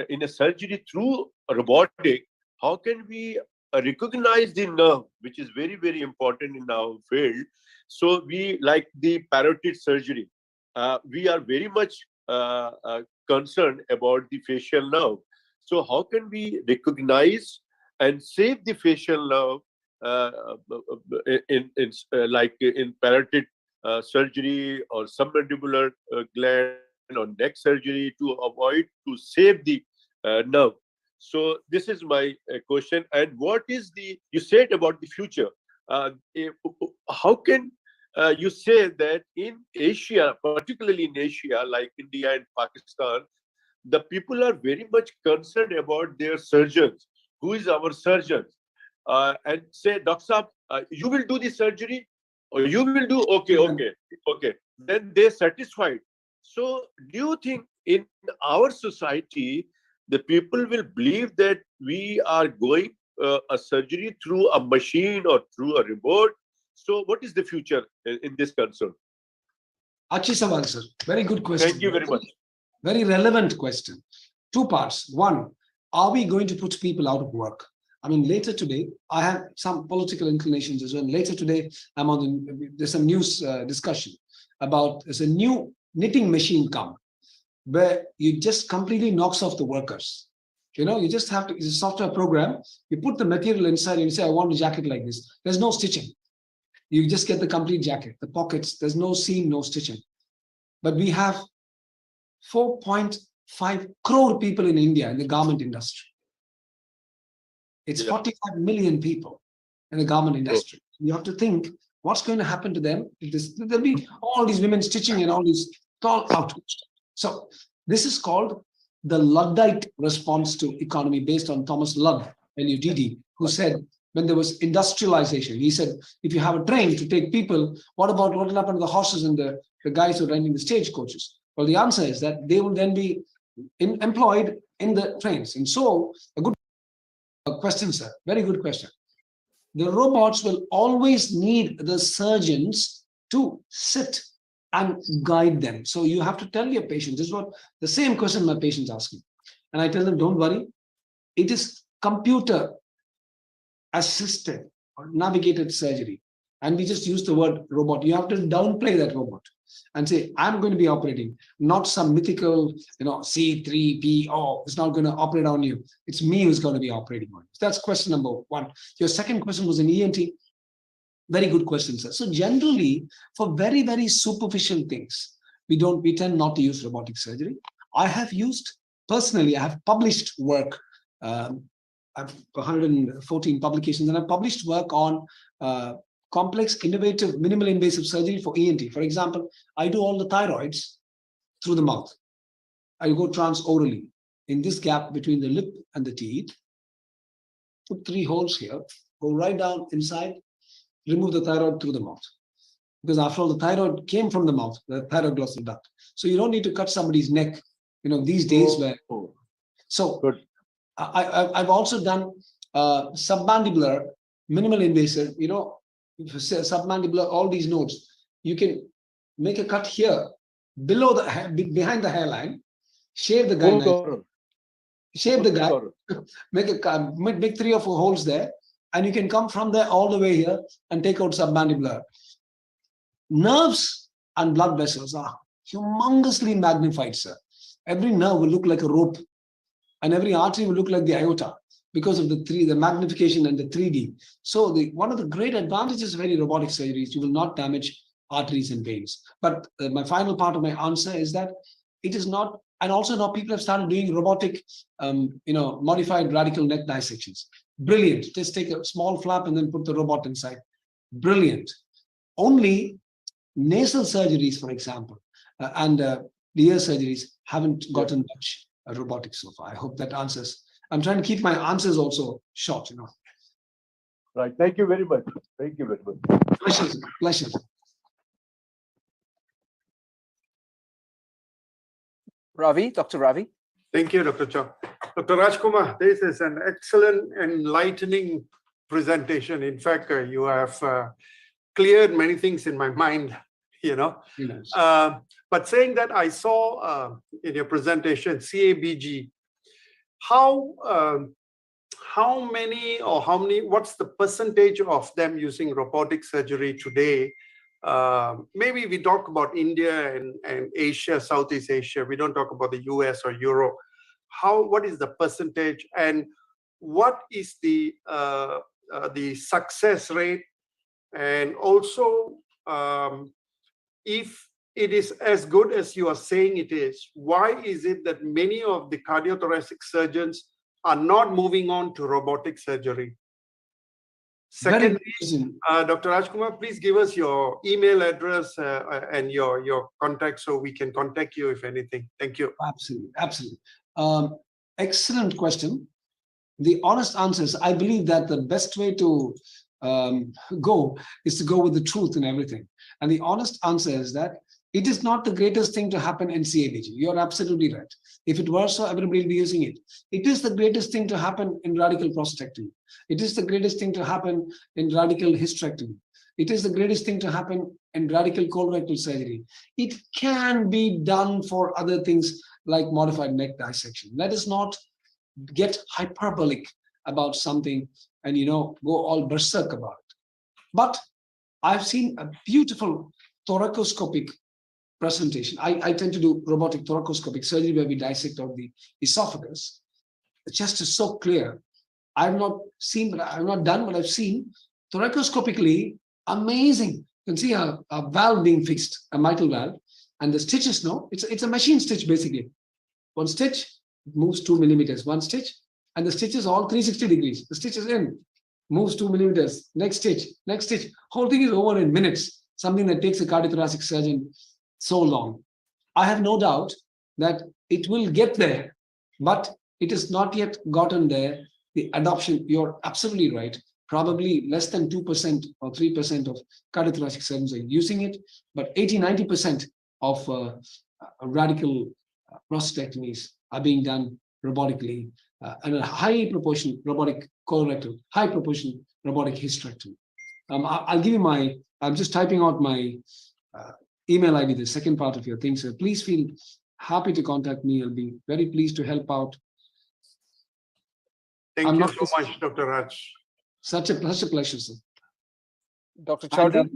in a surgery through robotic? How can we recognize the nerve, which is very, very important in our field? So, we like the parotid surgery. We are very much concerned about the facial nerve. So how can we recognize and save the facial nerve like in parotid surgery or submandibular gland or neck surgery to avoid to save the nerve? So this is my question. And what is the you said about the future? How can you say that in Asia, particularly in Asia, like India and Pakistan, the people are very much concerned about their surgeons. Who is our surgeon? And say, Doctor Saab, you will do the surgery, or you will do okay. Then they're satisfied. So, do you think in our society, the people will believe that we are going a surgery through a machine or through a remote? So, what is the future in this concern? Achi Sawal, sir. Very good question. Thank you very much. Very relevant question. Two parts. One, are we going to put people out of work? I mean, later today, I have some political inclinations as well. Later today, there's some news discussion about there's a new knitting machine come where you just completely knocks off the workers. You just have to, it's a software program. You put the material inside and you say, I want a jacket like this. There's no stitching. You just get the complete jacket, the pockets, there's no seam, no stitching. But we have 4.5 crore people in India in the garment industry. It's 45 million people in the garment industry. You have to think what's going to happen to them. There'll be all these women stitching and all these all out. So this is called the Luddite response to economy based on Thomas Ludd, L-U-D-D, who said when there was industrialization, he said, if you have a train to take people, what about what will happen to the horses and the guys who are renting the stagecoaches? Well, the answer is that they will then be employed in the trains. And so, a good question, sir. Very good question. The robots will always need the surgeons to sit and guide them. So you have to tell your patient, this is what the same question my patients ask me. And I tell them, don't worry. It is computer assisted or navigated surgery. And we just use the word robot. You have to downplay that robot and say, I'm going to be operating, not some mythical, C3PO. It's not going to operate on you. It's me who's going to be operating on you. So that's question number one. Your second question was in ENT. Very good question, sir. So generally, for very, very superficial things, we tend not to use robotic surgery. I have published work. I have 114 publications, and I've published work on complex, innovative, minimal invasive surgery for ENT. For example, I do all the thyroids through the mouth. I go transorally in this gap between the lip and the teeth. Put 3 holes here, go right down inside, remove the thyroid through the mouth. Because after all, the thyroid came from the mouth, the thyroglosal duct. So you don't need to cut somebody's neck, these days where. So good. I've also done submandibular, minimal invasive, submandibular, all these nodes. You can make a cut here, below behind the hairline, shave the guy, make 3 or 4 holes there, and you can come from there all the way here and take out submandibular. nerves and blood vessels are humongously magnified, sir. Every nerve will look like a rope, and every artery will look like the aorta because of the magnification and the 3D. So one of the great advantages of any robotic surgery is you will not damage arteries and veins. But my final part of my answer is that it is not, and also now people have started doing robotic, modified radical neck dissections. Brilliant. Just take a small flap and then put the robot inside. Brilliant. Only nasal surgeries, for example, and the ear surgeries haven't gotten much robotics so far. I hope that answers. I'm trying to keep my answers also short, Right. Thank you very much. Thank you very much. Pleasure. Pleasure. Ravi, Dr. Ravi. Thank you, Dr. Chow. Dr. Rajkumar, this is an excellent, enlightening presentation. In fact, you have cleared many things in my mind, Yes. But saying that, I saw in your presentation, CABG, how many, what's the percentage of them using robotic surgery today? Maybe we talk about India and Asia, Southeast Asia. We don't talk about the US or Europe. What is the percentage, and what is the success rate? And also, if it is as good as you are saying it is, why is it that many of the cardiothoracic surgeons are not moving on to robotic surgery? Secondly, Dr. Rajkumar, please give us your email address and your contact so we can contact you if anything. Thank you. Absolutely. Absolutely. Excellent question. The honest answer is, I believe that the best way to go is to go with the truth in everything. And the honest answer is that it is not the greatest thing to happen in CABG. You're absolutely right. If it were so, everybody will be using it. It is the greatest thing to happen in radical prostatectomy. It is the greatest thing to happen in radical hysterectomy. It is the greatest thing to happen in radical colorectal surgery. It can be done for other things like modified neck dissection. Let us not get hyperbolic about something and go all berserk about it. But I've seen a beautiful thoracoscopic presentation. I tend to do robotic thoracoscopic surgery where we dissect out the esophagus. The chest is so clear. I've not done, but I've seen thoracoscopically amazing. You can see a valve being fixed, a mitral valve, and the stitches. It's a machine stitch basically. One stitch moves 2 millimeters. One stitch, and the stitch is all 360 degrees. The stitch is in, moves 2 millimeters. Next stitch, next stitch. Whole thing is over in minutes. Something that takes a cardiothoracic surgeon so long. I have no doubt that it will get there, but it is not yet gotten there. The adoption, you're absolutely right. Probably less than 2% or 3% of cardiothoracic surgeons are using it, but 80-90% of radical prostatectomies are being done robotically, and a high proportion robotic colorectal, high proportion robotic hysterectomy. I'll give you I'm just typing out my email ID, the second part of your thing, so please feel happy to contact me. I'll be very pleased to help out. Thank you so much, Dr. Raj. Such a pleasure, sir. Dr. Chaudhary?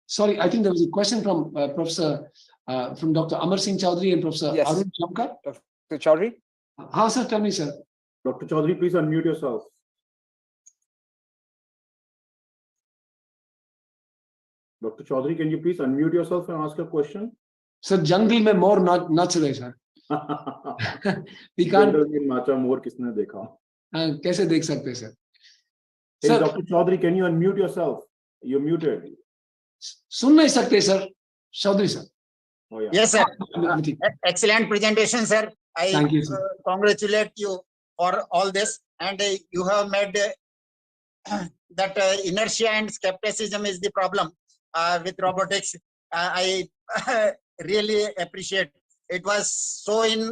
Sorry, I think there was a question from from Dr. Amar Singh Chaudhary and Professor Arun Chamkar. Dr. Chaudhary? How, sir? Tell me, sir. Dr. Chaudhary, please unmute yourself. Dr. Chaudhary, can you please unmute yourself and ask a question? Sir, jungle mein more not chale, sir. We can't. More किसने देखा? कैसे देख सकते, sir? Hey, sir, Dr. Chaudhary, can you unmute yourself? You're muted. सुन नहीं सकते, sir. Chaudhary, sir. Oh, yeah. Yes, sir. Excellent presentation, sir. Thank you, sir. Congratulate you for all this, and you have made that inertia and skepticism is the problem with robotics. I really appreciate. It was so in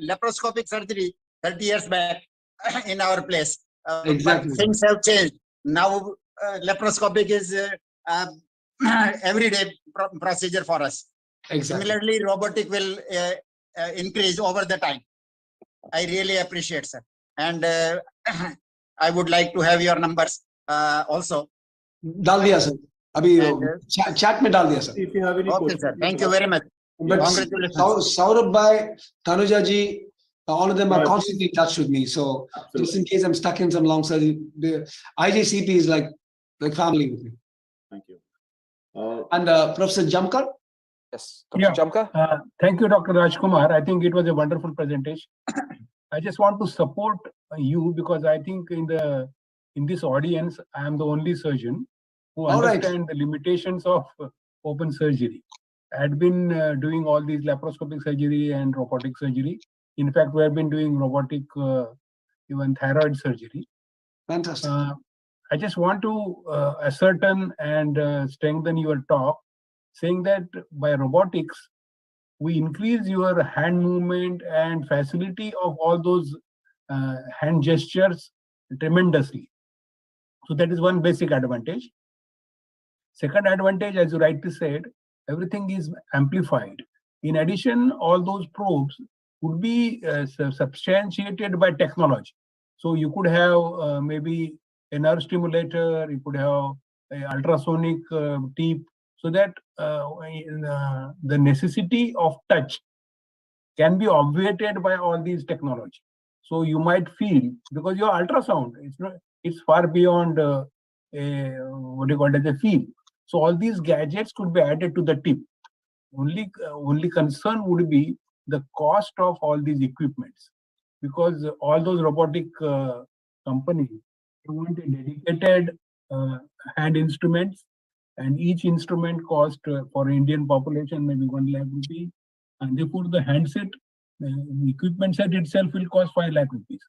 laparoscopic surgery 30 years back in our place. Exactly. But things have changed. Now laparoscopic is everyday procedure for us. Exactly. Similarly, robotic will increase over the time. I really appreciate, sir. And I would like to have your numbers also. डाल दिया sir अभी chat में डाल दिया sir. If you have any Okay, questions, sir. Thank you very much. But Congratulations. Saurabh bhai, Tanuja ji, all of them are Yeah, constantly in touch with me. So Absolutely. just in case I'm stuck in some long study, the IJCP is like family with me. Thank you. And Professor Jamkar? Yes, Dr. Jamkar. Thank you, Dr. Rajkumar. I think it was a wonderful presentation. I just want to support you because I think in this audience, I am the only surgeon who understands the limitations of open surgery. I had been doing all these laparoscopic surgery and robotic surgery. In fact, we have been doing robotic even thyroid surgery. Fantastic. I just want to ascertain and strengthen your talk, saying that by robotics, we increase your hand movement and facility of all those hand gestures tremendously. So that is one basic advantage. Second advantage, as you rightly said, everything is amplified. In addition, all those probes would be substantiated by technology. So you could have maybe a nerve stimulator, you could have an ultrasonic tip, so that the necessity of touch can be obviated by all these technology. So you might feel, because your ultrasound, it's far beyond what you call it as a feel. So all these gadgets could be added to the tip. Only concern would be the cost of all these equipments, because all those robotic companies, they want a dedicated hand instruments, and each instrument cost for Indian population maybe 1 lakh rupees, and therefore the handset, the equipment set itself will cost 5 lakh rupees.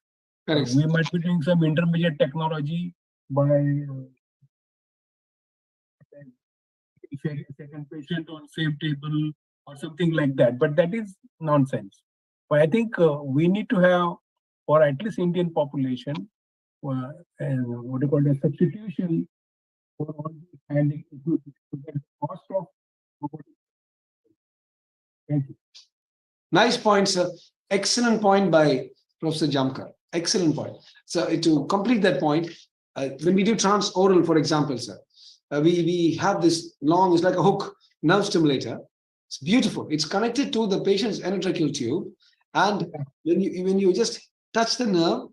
We might be doing some intermediate technology by second patient on same table or something like that, but that is nonsense. But I think we need to have, for at least Indian population, what do you call it, substitution for all these hand equipment, so that the cost of robotics. Thank you. Nice point, sir. Excellent point by Professor Jamkar. Excellent point. So to complete that point, when we do transoral, for example, sir, we have this long, it's like a hook nerve stimulator. It's beautiful. It's connected to the patient's endotracheal tube, and when you just touch the nerve,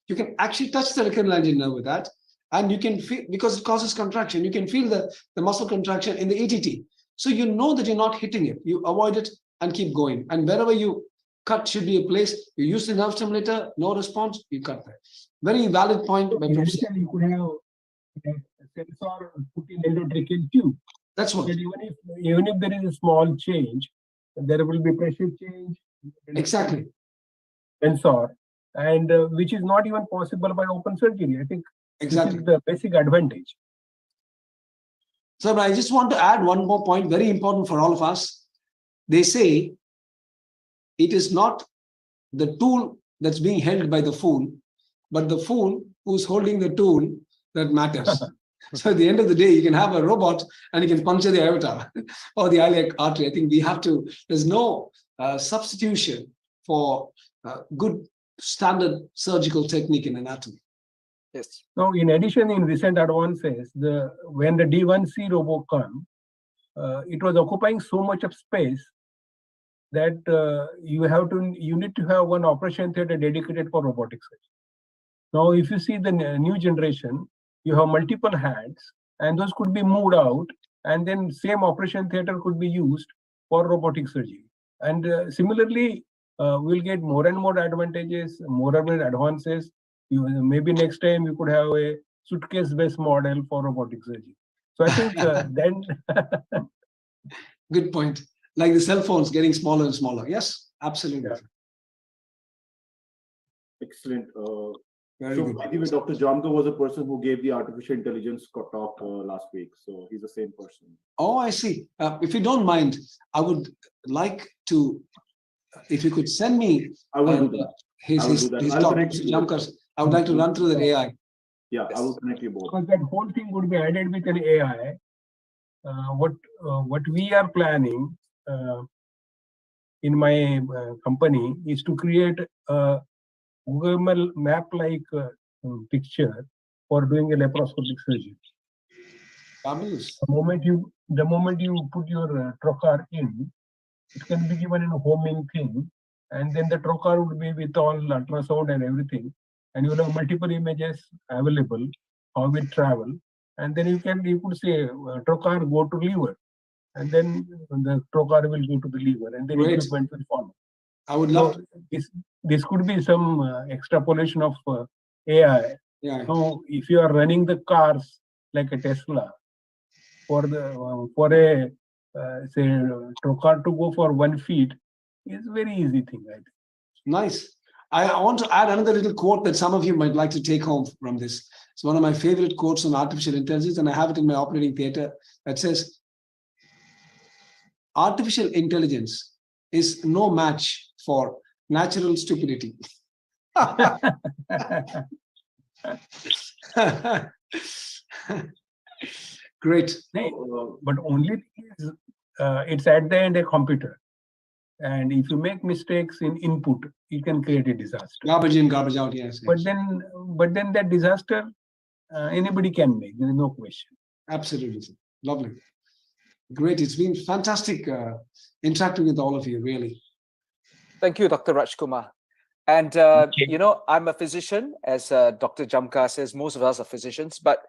you can actually touch the recurrent nerve with that, and you can feel, because it causes contraction, you can feel the muscle contraction in the ETT. So you know that you're not hitting it. You avoid it and keep going. And wherever you cut should be a place. You use the nerve stimulator, no response, you cut that. Very valid point. In addition, you could have a sensor put in endotracheal tube. That's what. Even if there is a small change, there will be pressure change. Exactly. Sensor, and which is not even possible by open surgery. I think exactly this is the basic advantage. So I just want to add one more point, very important for all of us. They say it is not the tool that's being held by the fool, but the fool who's holding the tool that matters. So at the end of the day, you can have a robot and you can puncture the aorta or the iliac artery. I think we have to, there's no substitution for good standard surgical technique in anatomy. Yes. Now, in addition, in recent advances, when the D1C robot came, it was occupying so much of space that you need to have one operation theater dedicated for robotic surgery. Now, if you see the new generation, you have multiple hands, and those could be moved out, and then same operation theater could be used for robotic surgery. And similarly, we'll get more and more advantages, more and more advances. Maybe next time you could have a suitcase-based model for robotic surgery. So I think then. Good point. Like the cell phones getting smaller and smaller. Yes, absolutely. Yeah. Excellent. Very So, good. by the way, Dr. Jamkar was a person who gave the artificial intelligence talk last week. So he's the same person. Oh, I see. If you don't mind, I would like to, if you could send me I will do that. His talk, Jamkar's. I would like to run through the AI. Yeah, I will connect you both. Because that whole thing would be added with an AI. What we are planning in my company is to create a Google map-like picture for doing a laparoscopic surgery. Fabulous. The moment you put your trocar in, it can be given in a homing thing, and then the trocar would be with all ultrasound and everything, and you will have multiple images available, how we travel, and then you could say trocar go to liver, and then the trocar will go to the liver, and then equipment will follow. I would love this could be some extrapolation of AI. Yeah. So if you are running the cars like a Tesla, for a say trocar to go for 1 feet is very easy thing, I think. Nice. I want to add another little quote that some of you might like to take home from this. It's one of my favorite quotes on artificial intelligence, and I have it in my operating theater that says, artificial intelligence is no match for natural stupidity. Great. But only thing is, it's at the end a computer. And if you make mistakes in input, it can create a disaster. Garbage in, garbage out, yes. But then that disaster, anybody can make. There is no question. Absolutely. Lovely. Great. It's been fantastic interacting with all of you, really. Thank you, Dr. Rajkumar. And, you know, I'm a physician, as Dr. Jamkar says, most of us are physicians, but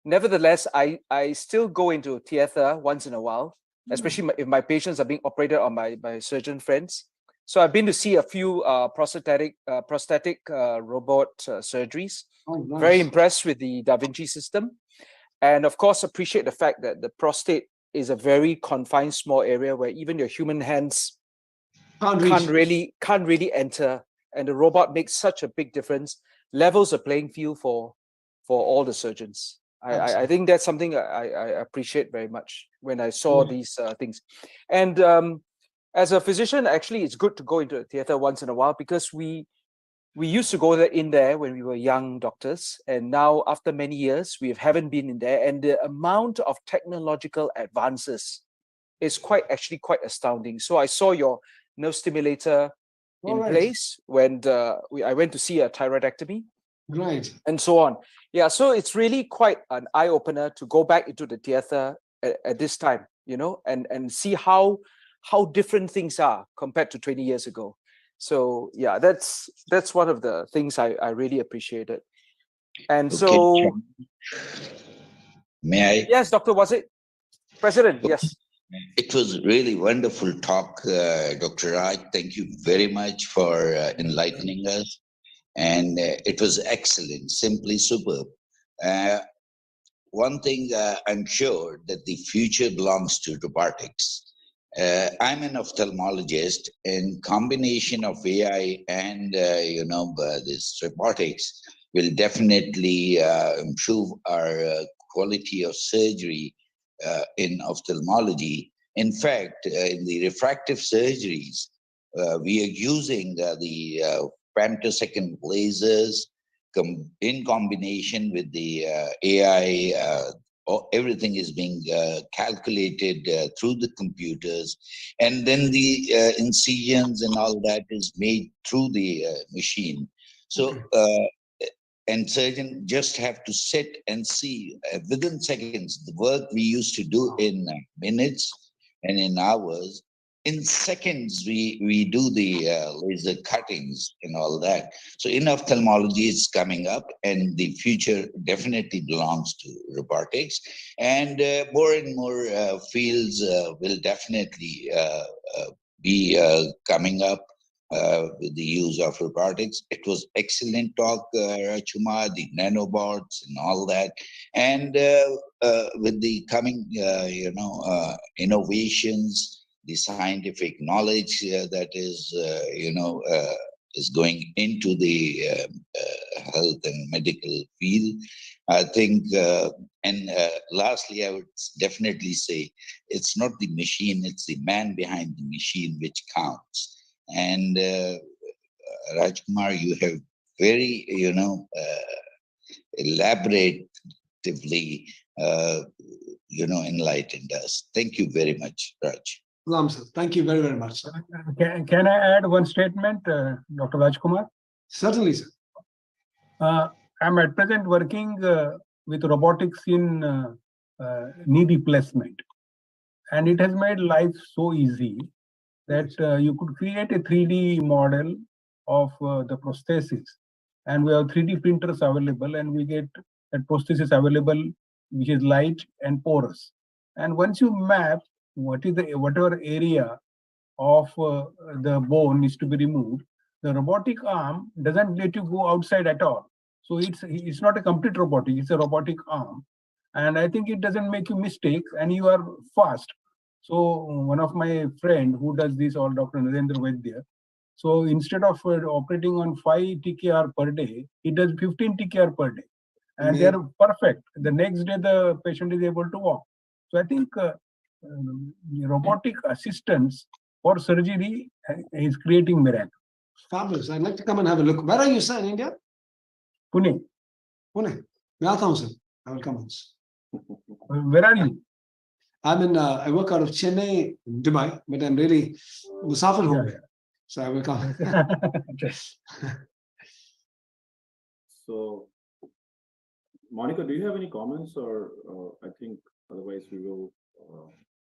nevertheless, I still go into theater once in a while, especially if my patients are being operated on by surgeon friends. So I've been to see a few prosthetic robot surgeries. Oh, nice. Very impressed with the Da Vinci system. And of course, appreciate the fact that the prostate is a very confined small area where even your human hands can't really enter. And the robot makes such a big difference, levels the playing field for all the surgeons. I think that's something I appreciate very much when I saw these things. And as a physician, actually, it's good to go into a theater once in a while, because we used to go in there when we were young doctors, and now after many years, we haven't been in there. And the amount of technological advances is actually quite astounding. So I saw your nerve stimulator in place when I went to see a thyroidectomy. Right. And so on. Yeah, so it's really quite an eye-opener to go back into the theater at this time, you know, and see how different things are compared to 20 years ago. So yeah, that's one of the things I really appreciated. And so, may I? Yes, Dr. Was it? President, yes. It was really wonderful talk, Dr. Raj. Thank you very much for enlightening us. And it was excellent, simply superb. One thing I'm sure that the future belongs to robotics. I'm an ophthalmologist, and combination of AI and this robotics will definitely improve our quality of surgery in ophthalmology. In fact, in the refractive surgeries, we are using the femtosecond lasers in combination with the AI. Everything is being calculated through the computers, and then the incisions and all that is made through the machine. So, and surgeon just have to sit and see within seconds. The work we used to do in minutes and in hours, in seconds we do the laser cuttings and all that. So in ophthalmology, it's coming up, and the future definitely belongs to robotics. And more and more fields will definitely be coming up with the use of robotics. It was excellent talk, Rajkumar, the nanobots and all that. And with the coming, innovations, the scientific knowledge that is, is going into the health and medical field, I think. And lastly, I would definitely say it's not the machine; it's the man behind the machine which counts. And Rajkumar, you have very, elaboratively, enlightened us. Thank you very much, Raj. Thank you very, very much, sir. Can I add one statement, Dr. Rajkumar? Certainly, sir. I'm at present working with robotics in knee replacement. And it has made life so easy that you could create a 3D model of the prosthesis. And we have 3D printers available, and we get that prosthesis available, which is light and porous. And once you map whatever area of the bone needs to be removed, the robotic arm doesn't let you go outside at all. So it's not a complete robotic, it's a robotic arm. And I think it doesn't make you mistakes, and you are fast. So one of my friend who does this, all Dr. Narendra Vaidya, so instead of operating on 5 TKR per day, he does 15 TKR per day. And they are perfect. The next day, the patient is able to walk. So I think robotic assistance for surgery is creating miracle. Fabulous. I'd like to come and have a look. Where are you, sir, in India? Pune. Pune. Sir. I will come once. Where are you? I'm in, I work out of Chennai, Dubai, but I'm really Musafir home here. So I will come. So, Monica, do you have any comments, or I think otherwise we will,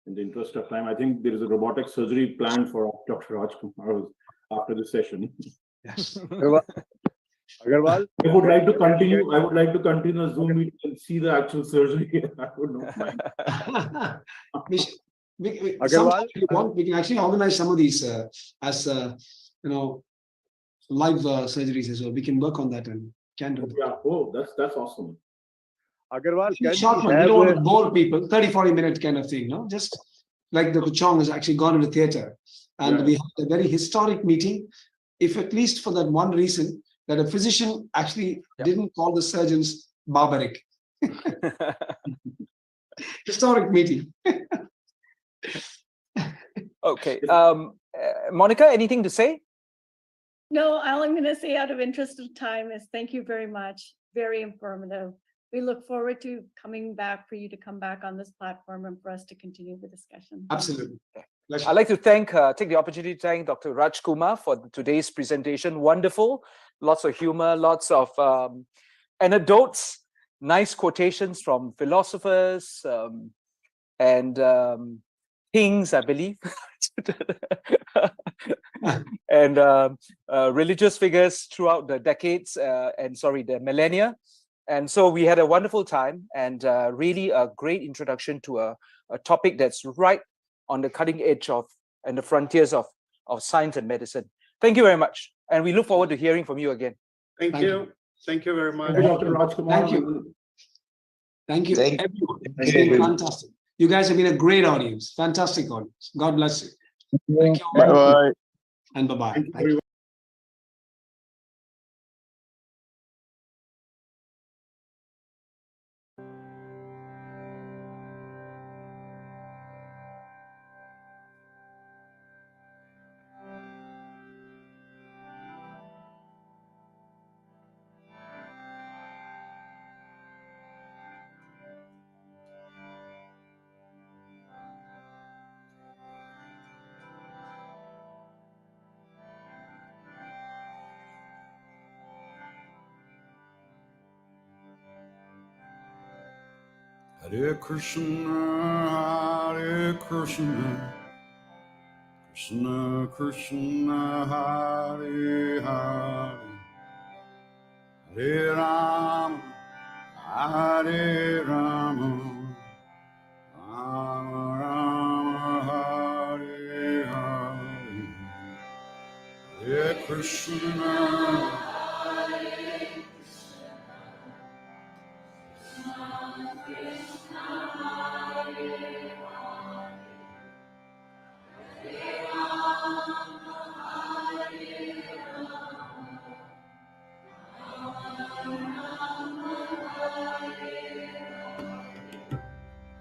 in the interest of time, I think there is a robotic surgery planned for Dr. Rajkumar after this session. Yes. Agarwal? I would like to continue. I would like to continue the Zoom meeting and see the actual surgery. I would not mind. We can actually organize some of these as live surgeries as well. We can work on that and can do that. Yeah. Oh, that's awesome. Agarwal, Short one. You don't want to bore people. 30-40 minutes kind of thing, no? Just like Dr. Chong has actually gone into theater, and we had a very historic meeting. If at least for that one reason, that a physician actually didn't call the surgeons barbaric. Historic meeting. Okay. Monica, anything to say? No, all I'm going to say out of interest of time is thank you very much. Very informative. We look forward to coming back for you to come back on this platform and for us to continue the discussion. Absolutely. I'd like to take the opportunity to thank Dr. Rajkumar for today's presentation. Wonderful. Lots of humor, lots of anecdotes, nice quotations from philosophers and kings, I believe, and religious figures throughout the decades the millennia. And so we had a wonderful time, and really a great introduction to a topic that's right on the cutting edge of and the frontiers of science and medicine. Thank you very much. And we look forward to hearing from you again. Thank you. Thank you very much. Thank you, Dr. Rajkumar. Thank you. Thank you, Thank everyone. you. It's been fantastic. You guys have been a great audience. Fantastic audience. God bless you. Thank you. Bye-bye. And bye-bye. Thank you, Thank you. Hare Krishna, Krishna Krishna, Hare Hare, Hare Rama, Hare Rama, Rama Rama, Hare Hare, Hare Krishna.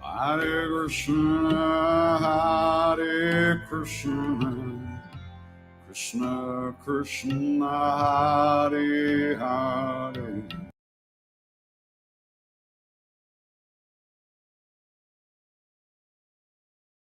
Hare Krishna, Hare Krishna, Krishna Krishna,